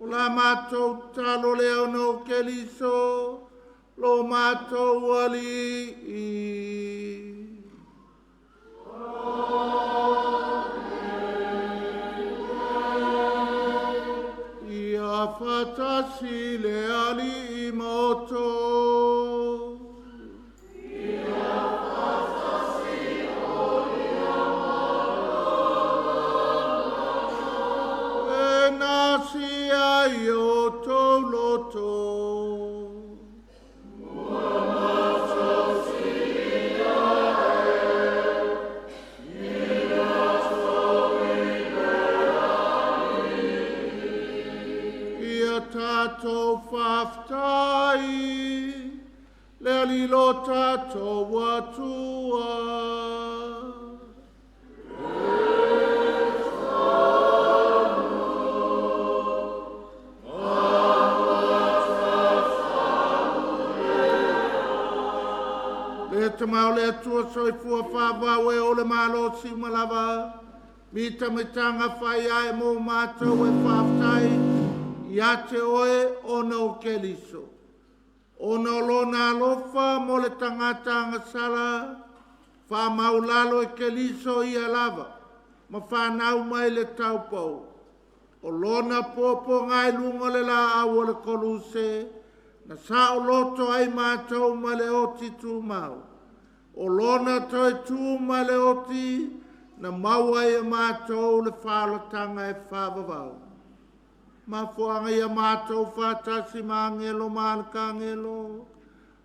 O la mātou talo le ono keliso, lo mātou ali i. Ia whatasi le ali i moto. Ai o tō loto. Ia tātou whaftai, le alilo tātou watua. Te mau le atua soi fua whāwau e o le malo si malawa. Mi tamitanga whai ai mō mātou e whaftai. Ia te oe o no keliso. O no lona alofa mo le tangata ngasala. Wha maulalo e keliso ia lava. Ma whanau mai le taupau. O lona popo ngai lunga le la awa le koluse. Na sa o loto ai mātou ma le oti tu mau. O lona toi tū ma le oti, na maua ia mātou le whālatanga e whāwawau. Ma fuanga ia mātou whātasi mā ngelo mānaka ngelo,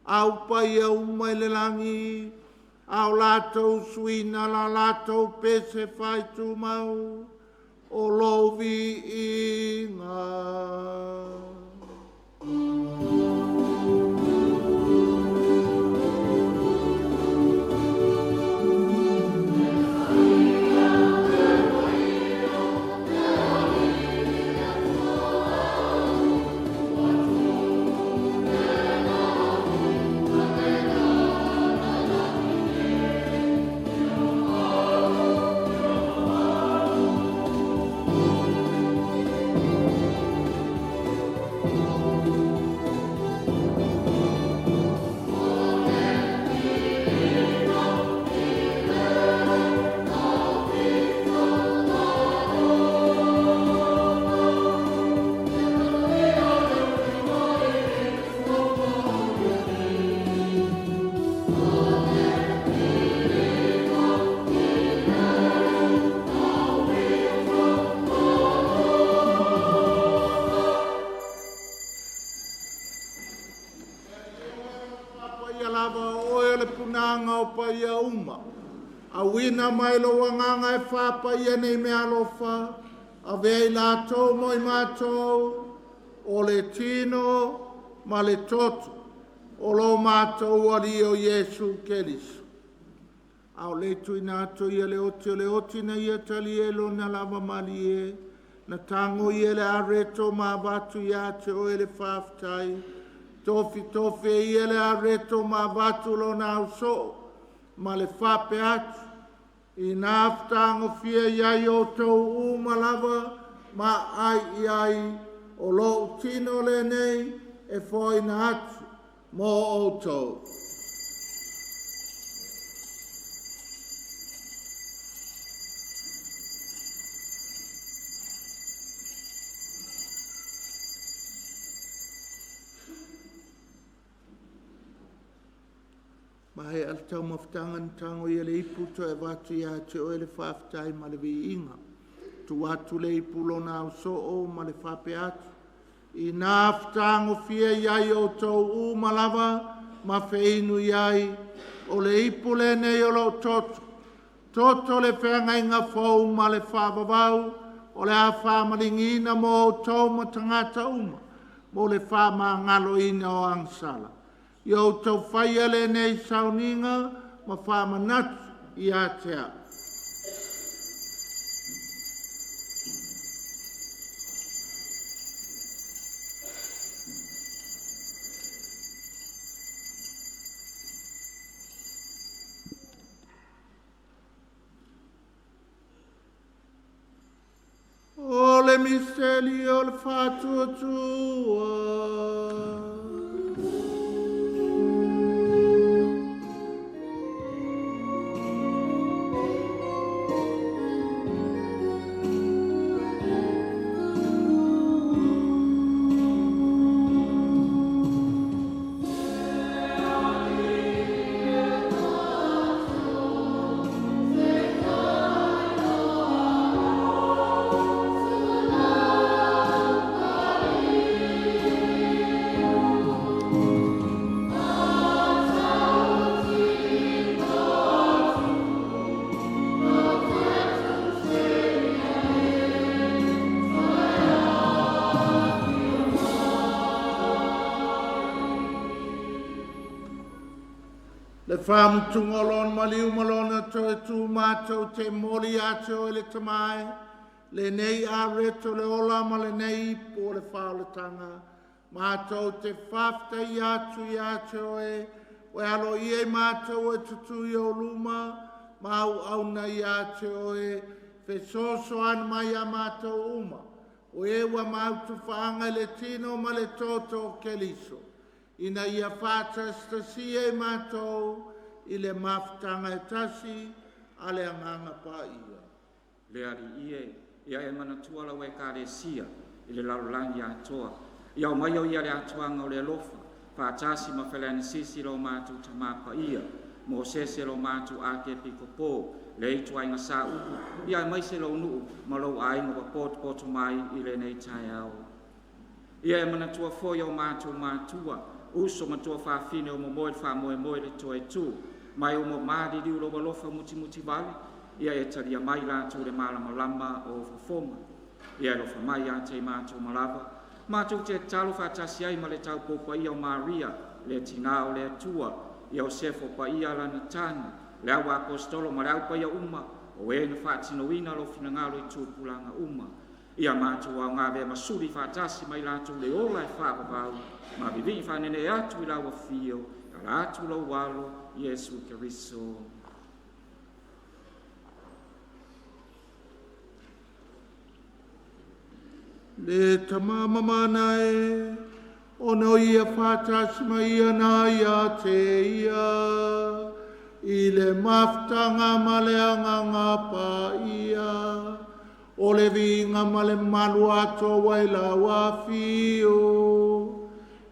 au pa ia umai le langi, au lātou suina la lātou pese whai tū mau, o lovi i ngā. Awina mai lo wanganga e whapa ia nei me alofa, a vei la tau moi mātou, o le tino ma le totu, o lo mātou ari o Iesu Keliso. Au le tui nātou ia le oti na ia tali e lo na lava mali e, na tango ia le areto ma batu ia te o ele whaftai, tofi ia le areto ma batu lo na uso, ma le whape atu, i nāwhtango fia iai o tau umalawa, ma ai iai, o lo tino le nei, e foi na atu, mo o tau. Mai al tau maftangan tango ia le ipu to e watu ia te o ele whaftai ma le vi inga. Tu watu le ipu lona au so o ma le whape atu. I nāwhtango fia iai o tau u malawa ma whinu iai o le ipule nei o lo toto. Toto le whenga inga fau ma le whawawau, o le a whamalingina mo o tau ma tangata uma, mo le whama ngalo ina o angsala. Iau tau whaia le nei sauninga, ma whama natu i a te a. O le misteri o le whātuatua. Le whamtungolon maliu malona to e tū mātou te mori ato e le tamae, le nei a reto le ola ma le nei po le whauletanga, mātou te whafta i ato e, we alo i e mātou e tutu i o luma, mau auna i ato e, fe soso an mai a mātou uma, o e wa mautu whaanga le tino ma le toto ke liso. Ina ia whāta stasi e mātou, i le maftanga e tasi, a le anganga pā ia. Le ari ia e manatua la we kāresia, i le larolangi atoa. Ia o mai o ia le atuanga o le alofa, whātasi ma whelani sisi lo mātu tamapa ia, Mosese lo mātu Akiepikopo, le itu ainga sa upu, ia e maise lo nuu, ma lo ainga wa poto mai i le nei tai au. Ia e manatua foi o mātu mātua, uso matua whawhine o momoe whamoe le toe tū, mai o mo maari riu lo walofa muti vale, ia e taria mai rātou le malama o whawhonga. Ia e lofa mai a te mātou malava, mātou te talo whātasi ai ma le tau popa ia o Maria, le tina o le atua, ia o sefo pa ia lana tani, le awa apostolo ma le au pa ia uma, o e na whātino ina lo finangalo i tūpulanga uma. Ia mātou au ngā vea masuri whātasi mai rātou le ola e whāpapau, ma vivi whanene atu i lawa fio, a atu lau walo, Iesu Keriso. Le tamama mana e, ono ia whātasi mai ia nā ia te ia, i le maftanga ma le anganga pā ia, o le vinga ma le malu ato waila wafio,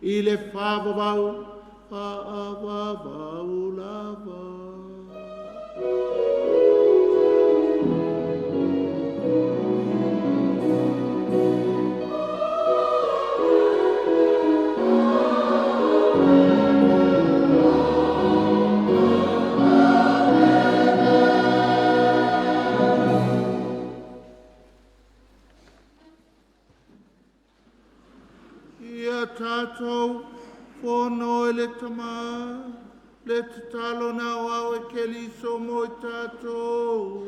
i le whāwawau, whāwawau lava. Ia tātou whono e le tama, le te talo na wau e ke liso mo i tātou.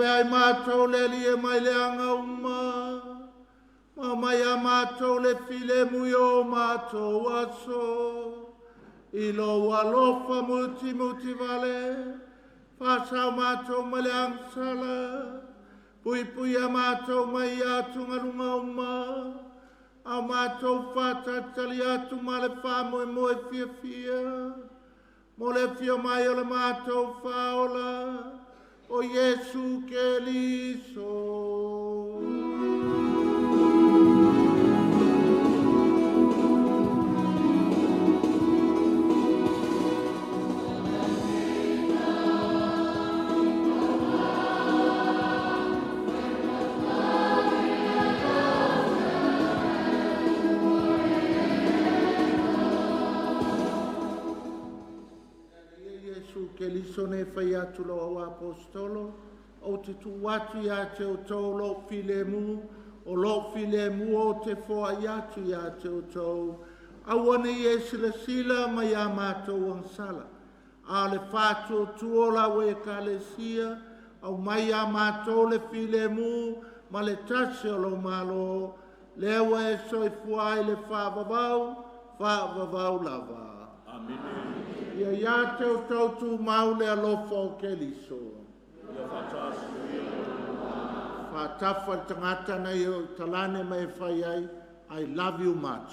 ai mātou le lia mai le anga uma. Ma mai a mātou le file mui o mātou aso. I lo alofa muti muti vale. Whasau mātou mai le angsala. Pui pui a mātou mai atu ngarunga uma. A mātou whatatali atu ma le whamoe moe fia fia. Mo le fio mai o le mātou whaola. O Jesu Keliso. Keliso ne fai atu lo au apostolo, o te tu atu ia te o tau lo filemu, o lo filemu o te foa i atu ia te o tau. Awane i sila sila mai a mātou ansala. A le fatu o tuola o EKALESIA, au mai a mātou le filemu, ma le tase o lo malo, lewa e soifua i le whaavavau lava. Amen. Ia te o tau tu maule alofa o Keliso. Whatafa tangata nei o talane mai whai ai. I love you much.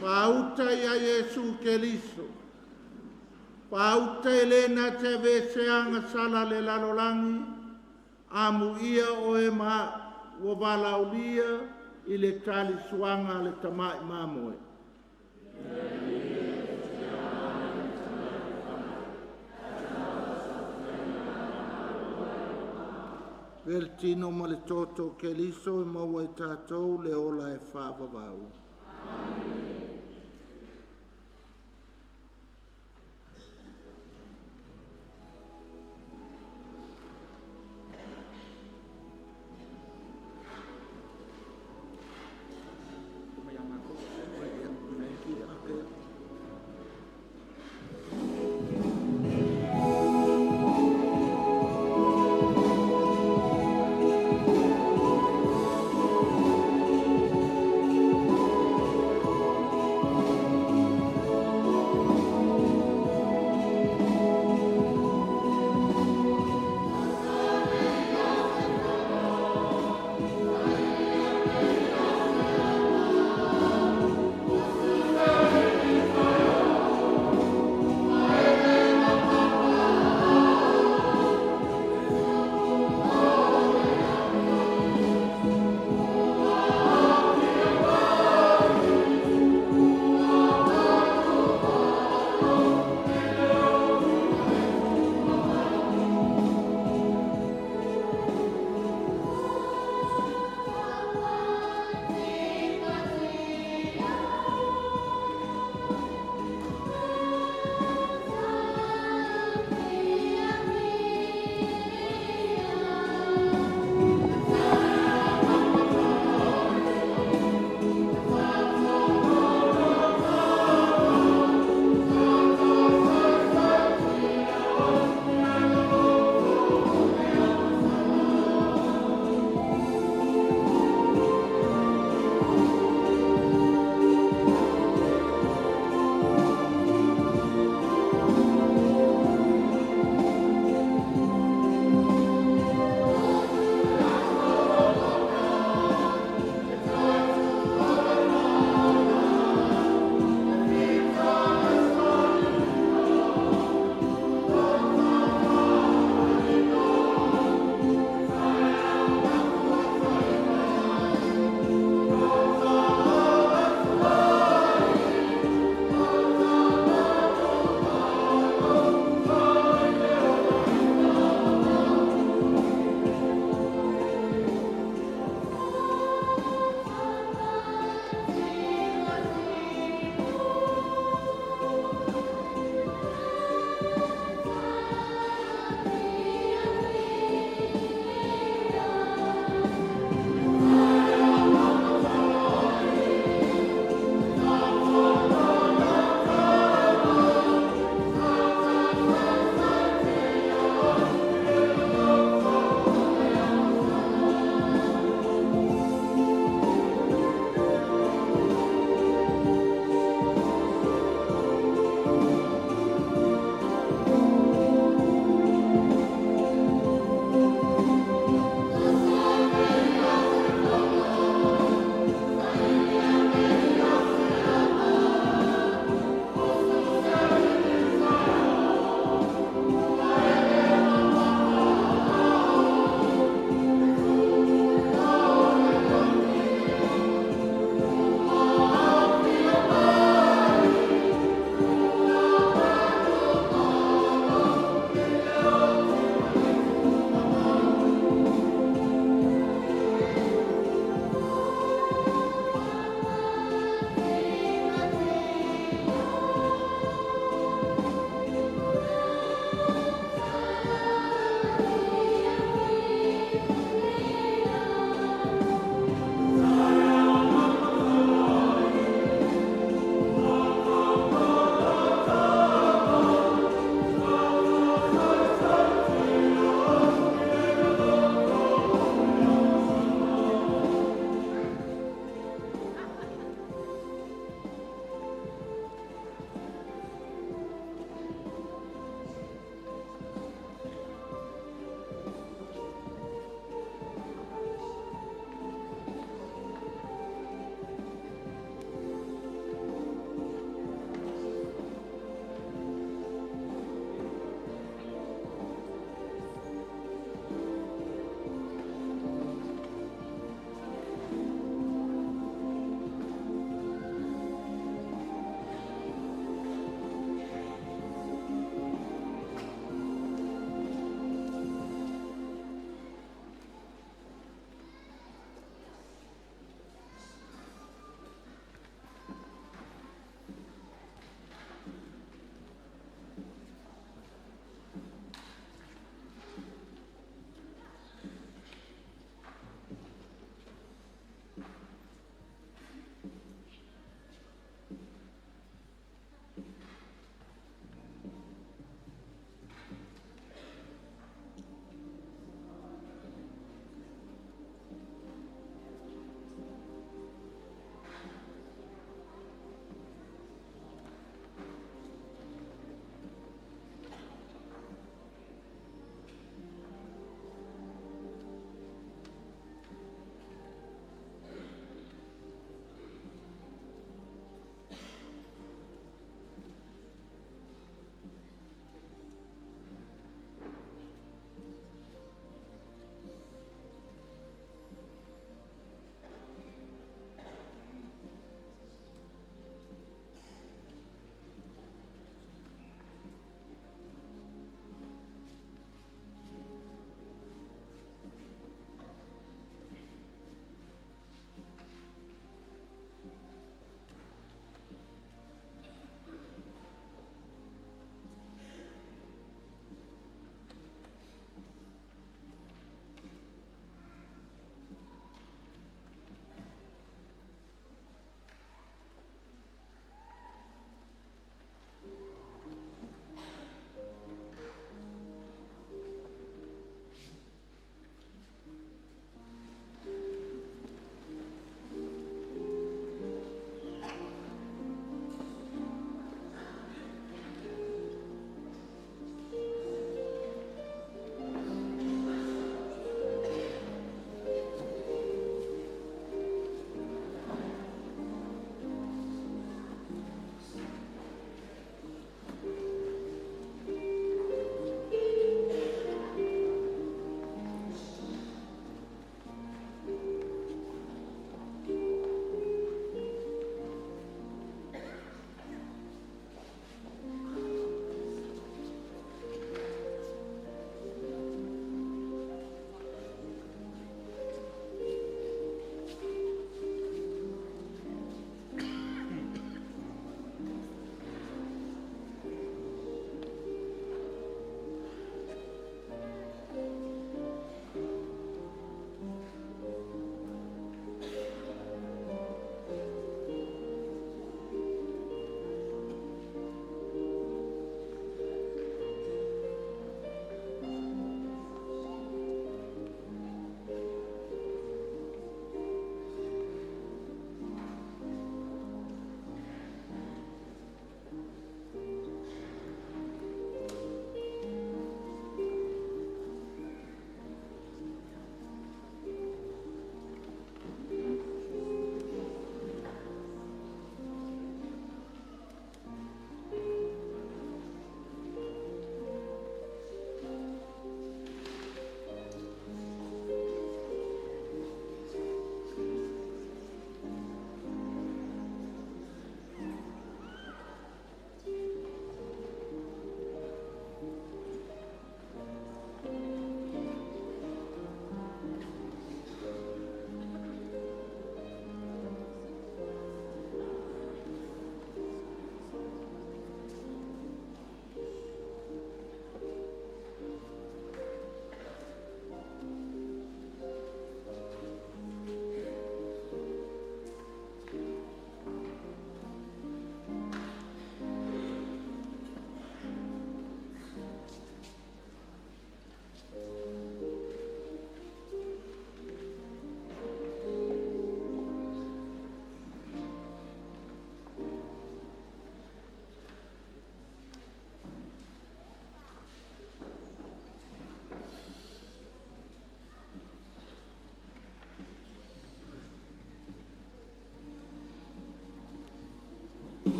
Pauta ia Jesu Keliso. Pauta elena te veseanga sala le lalolangi. Amu ia o e ma wabala ulia i le tali suanga le tamai mamoe. Vertino ma le toto Keliso e maua i tātou le ola e whaavavau.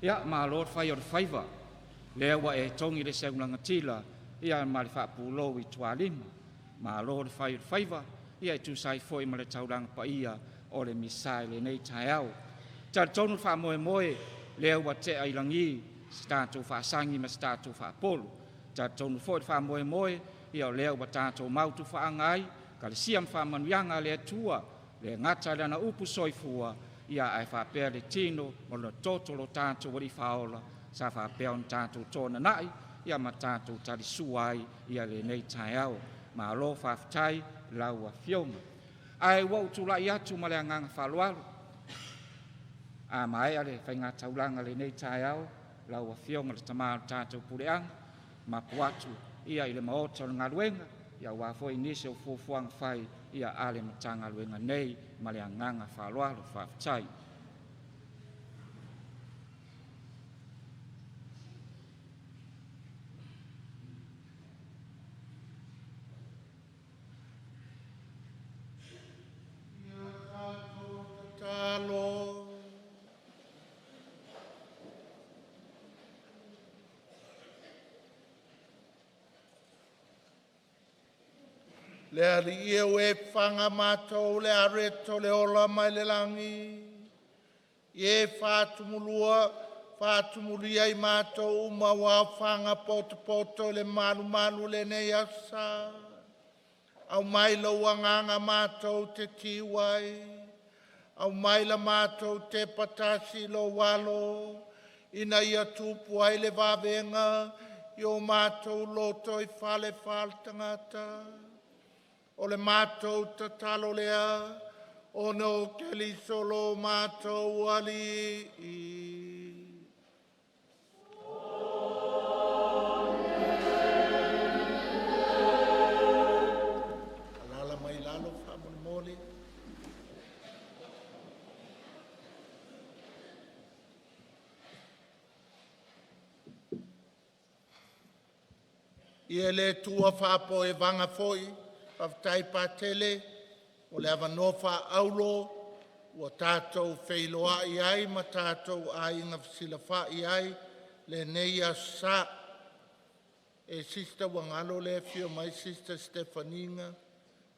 Ia ma Lord fai o faiva. Lea wa e tongi le seunanga tila. Ia ma le whaapulo I tualima. Ma Lord fai o faiva. Ia e tu sai foi ma le tauranga pa ia o le misai le nei tai au. Ta tonu wha moe moe lea wa te ailangi statu wha sangi ma statu wha polu. Ta tonu foi wha moe moe ia o lea wa tato mautu wha angai. Ka le siam wha manuianga le tua. Le ngata le ana upu soifua. Ia ai whapea le tino mo le totolo tātou wari whaola sa whapea on tātou tōna nai ia ma tātou tari suai ia le nei tai au ma alo whaftai lau Afioga. Ai wau tulai atu ma le anganga whaloalu a mai ale whainga taulanga le nei tai au lau Afioga le tamau tātou pureanga ma puatu ia I le maota o Ngaluenga ia wafoi nisi o fuafuanga whai ia ale Matagaluega nei ma le anganga whaloalo whaftai. Le ari ia we whanga mātou le areto le ola mai le langi. Ie whātumulua, whātumulia I mātou uma wā whanga poto le malu le nei asa. Au mai la wanganga mātou te tiwai. Au mai la mātou te patasi lo walo. Ina ia tupu ai le wawenga. Io mātou loto I whale tangata. O le mātou tatalo lea, o no keli solo mātou ali. Alala mai lalo whamon mole. Ia le tua whapo e vanga foi. Paftai patele, o le avanofa aulo, o tātou wheiloa I ai, ma tātou ai ngā whasilafa I ai, le neia sa. E sista wangalo le fio mai sista Stefaninga,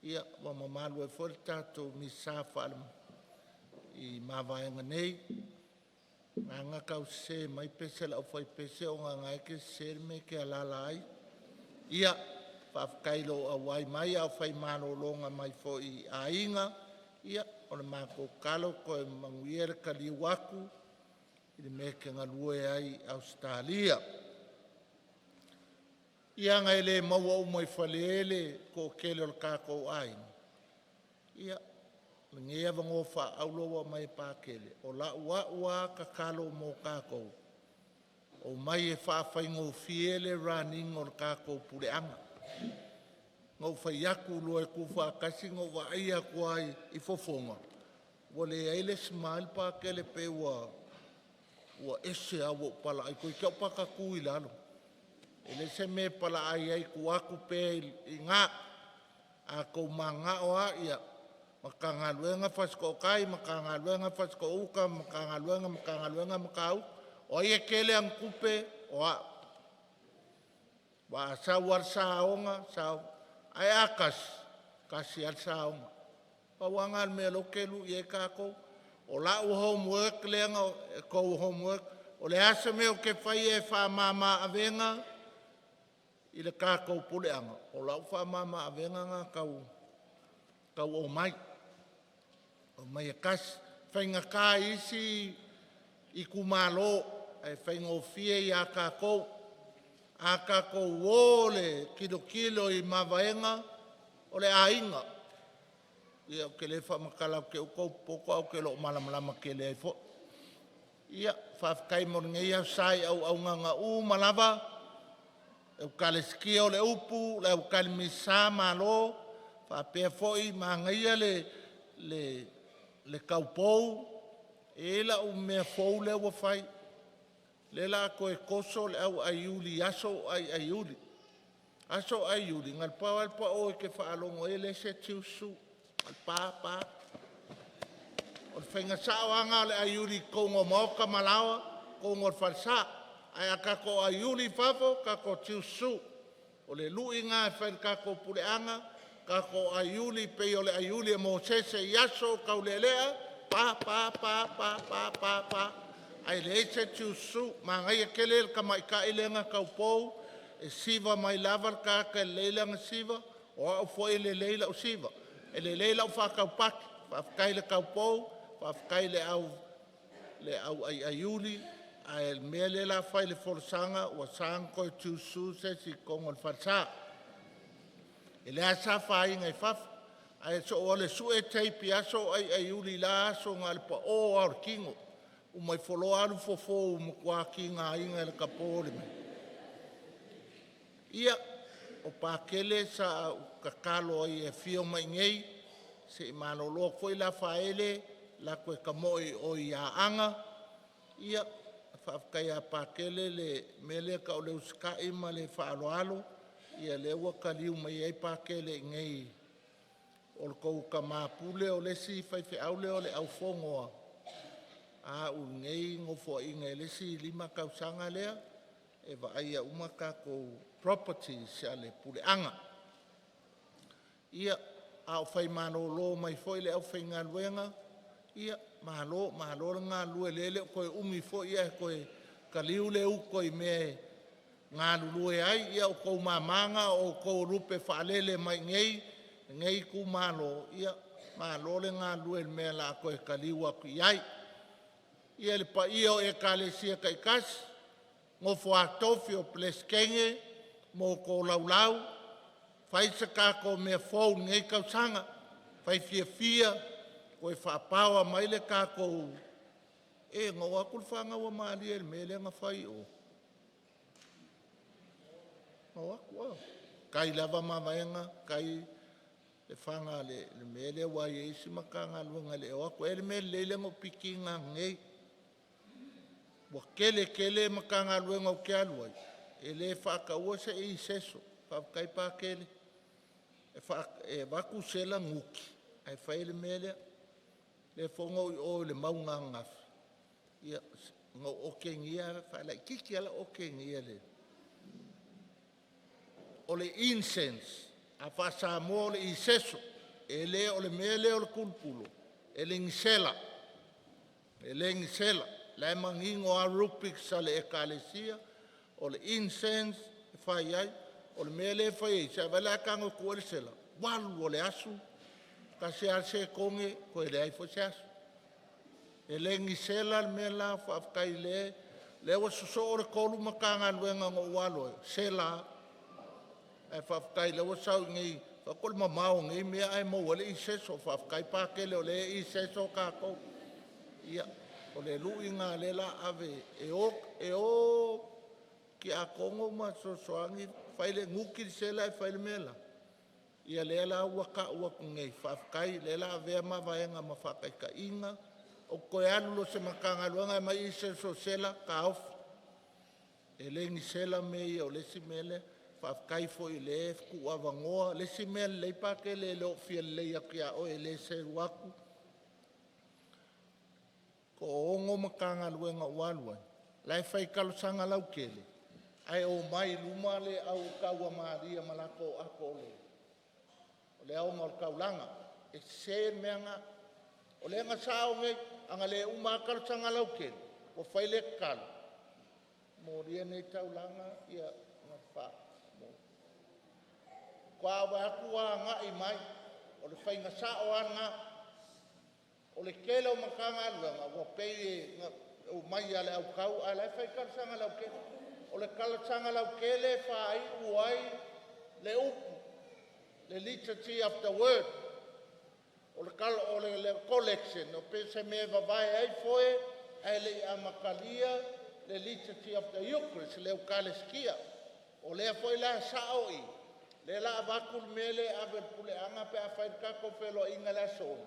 ia wa mamalu e fore tātou misa whalama. I Mavaega nei, ngā kau se mai pese lau whai pese o ngā ngai ke serme ke alala ai. Ia, whafkailo a wai mai au whai mano longa mai fo I a inga. Ia, o le mako kalo ko e manguiere ka liwaku. I le meke ngā lue ai Australia. Ia ngai le maua o mai whaleele ko kele o le kako ai. Ia, ngea vango wha auloa mai pākele. O la ua ka kalo mo kako. O mai e wha whaingo fiele running o le kako pureanga. Ngau whai aku loe ku whakasi ngau wa ai aku ai I fofonga. Wale eile smile pa kele pe wa ese awo pala ai koi kia paka ku I lalo. Ele se me pala ai ku aku pe I ngā. A kou manga o a ia. Makangaluenga fasko kai, makangaluenga fasko uka, makangaluenga makau. O ia kele ang kupe o a. Wa sa warsa onga sa ai akas kasi al saonga. Pawangal me lo kelu ye kako. O la u homework lenga ko homework. O le asa me o ke fai e wha mama avenga. I le kako puleanga. O la u wha mama avenga nga kau o mai. O mai e kasi. Whainga ka isi i kumalo. E whainga o fie i a kako. A kako o le kilo i Mavaega. O le ainga. Ia o ke le whamakalau ke ukou poko au ke lo malamalama ke le aifo. Ia whafkai moringa au sai au nganga malava. E ukale skia o le upu, le ukale misa malo. Whapea foi mangaia le kaupou. E la u mea fou le wafai. Le la koe koso le au aiuli, aso aiuli. Aso aiuli, ngal pa o ke whaalongo e le se tiusu. Al pa. O le whainga saoanga le aiuli kongo moka malawa, kongo le whalsa. Ai a kako aiuli fafo, kako tiusu. O le luinga e whain kako puleanga, kako aiuli pe o le aiuli e Mosese iaso kaulelea, pa. Ai le se tiusu, ma ngai e kele ka mai ka ilenga kaupou, e siva mai lava ka leilanga siva, o au foi le leila o siva. E le leila o whakaupaki, whafkai le kaupou, whafkai le au aiuli, ai mea le la whai le forsanga, ua sang koe tiusu se si kongo le whansa. E le asa whai ngai whaf, ai so o le su e teipi aso aiuli la aso ngā le pa o aur kingo. Umai folo alu fofo umukua ki ngā inga le kapore me. Ia, o pākele sa kakalo ai e fio mai ngei, se i manoloa koe la whaele, la koe kamoi o ia anga. Ia, whaafkai a pākele le mele ka o le uskai ma le whaaloalo, ia le ua kaliu mai ei pākele ngei. O le kou ka māpule o le si whaife aule o le au fongoa. A u ngei ngofo i ngai lesi lima kausanga lea, e wa aia umaka ko property se ale puleanga. Ia au whai manolo mai foi le au whai ngā luenga, ia malo ngā lue lele koe umi foi ia koe kaliu le u koe me ngā lulue ai, ia o kou mamanga o kou rupe whaalele mai ngei ku malo, ia malo le ngā lue mea la koe kaliu aku iai. Ia le pa ia o EKALESIA KATOLIKO, ngofo atofi o pleskenge, mo ko laulau, fai sa kako mea fau ngei kausanga, fai fia, koe whaapawa mai le kako, e ngau akul whanga wa maali e mele nga fai o. Ngau akua, kai lava Mavaega, kai le whanga le mele wa yeisi makanga luenga le o ako, e le mele leile ngo piki nga ngei, wa kele makanga luenga o ke aluai. E le whakaua se i seso, whakakai pā kele. E waku sela nguki, ai whaile mele, le whongo o le maunga ngafi. Ia, ngau oke ngia, whaila kiki ala oke ngia le. O le incense, a whasa mo le i seso, e le o le mele o le kulpulo, e le ngisela, lai mangingo a rupik sa le EKALESIA, o le incense, whai ai, o le mele whai ai, sa wala kango kua le sela, walu o le asu, ka se arse konge, koe le aifo se asu. E le ngisela le mela, whafkai le wa suso o le kolu makanga luenga ngo walo, sela, e whafkai le wa sau ngi, whakol mamao ngi mea ai mo wale i seso, whafkai pākele o le i seso kako. Ia, o le luinga le la ave, e o ki a kongo ma sosoangi, whaile nguki sela e whaile mela. Ia le la waka uaku ngei, whafkai le la avea Mavaega ma whakai ka inga, o koe alulo se makanga luanga e mai i seso sela ka ofi. E le ngi sela mei o le si mele, whafkai fo i le ku avangoa, le si mele le pake le o fia le ia o e le se waku. Ko ongo makanga luenga ualuai, lai whai kalosanga lau kele. Ai o mai luma le au kaua Maria malako ako le. O le au ngol kaulanga. E se meanga. O le nga sao ngai. Anga le umakal sanga lauken. O faile kal. Mo ria nei taulanga ia nga wha. Kwa awa akua nga i mai. O le whainga sao anga. O le kele o makanga aluanga. O pei o mai ale au kau. A le whaikal sanga lauken. O le kalatanga lau kele whai uai le upu. Le literature of the word. O le collection. O pese me vavai ai foe. Ai le amakalia. Le literature of the Eucharist. Le EKALESIA. O le foe la saoi. Le la avakul mele aver pule anga pe a whaikako whelo inga la sona.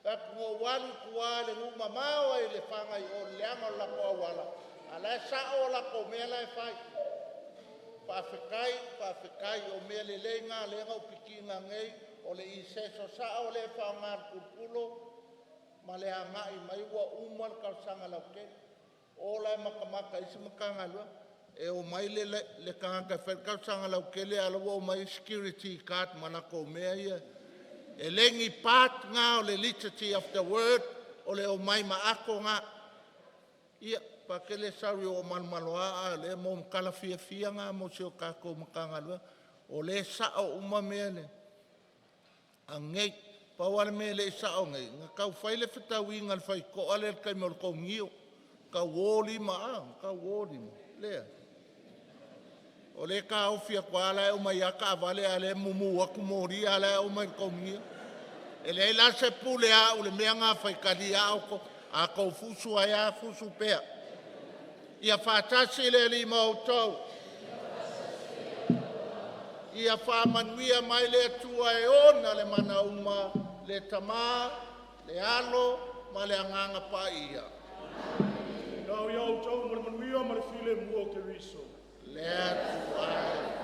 Ka kungo walu kua le nguma mawa i le whangai o le anga la koa wala. Ala sao la ko mela e fai. Pafekai o mele lenga lenga o pikinga ngei o le iseso sao le whangar kupulo ma le anga i maiwa umal kalsanga lauke. O la makamaka isi makanga lua. E o mai le kanga whai kalsanga lauke le alawa o mai security card mana ko mea ia. E lengi pat nga o le literature of the word o le o mai maako nga. Ia. Pakele sauri o malmaloa le mo kala fia nga mo se o kako makanga lua o le sao uma mele angei pawale mele sao ngai nga kau faile fitawi ngal fai ko ale kai mo ko ngio ka woli ma le o le ka o fia kwala o mai aka vale ale mumu aku mori ale o mai ko ngio ele la se pule a o le meanga fai kalia o ko a ko fusu aya fusu pea. Ia whātasi le li mautou. Ia whāmanuia mai le atua e ona le mana uma, le tamā, le alo, ma le anganga pa ia. Nau iau tau ma le manuia ma le file mua ke riso. Le atua e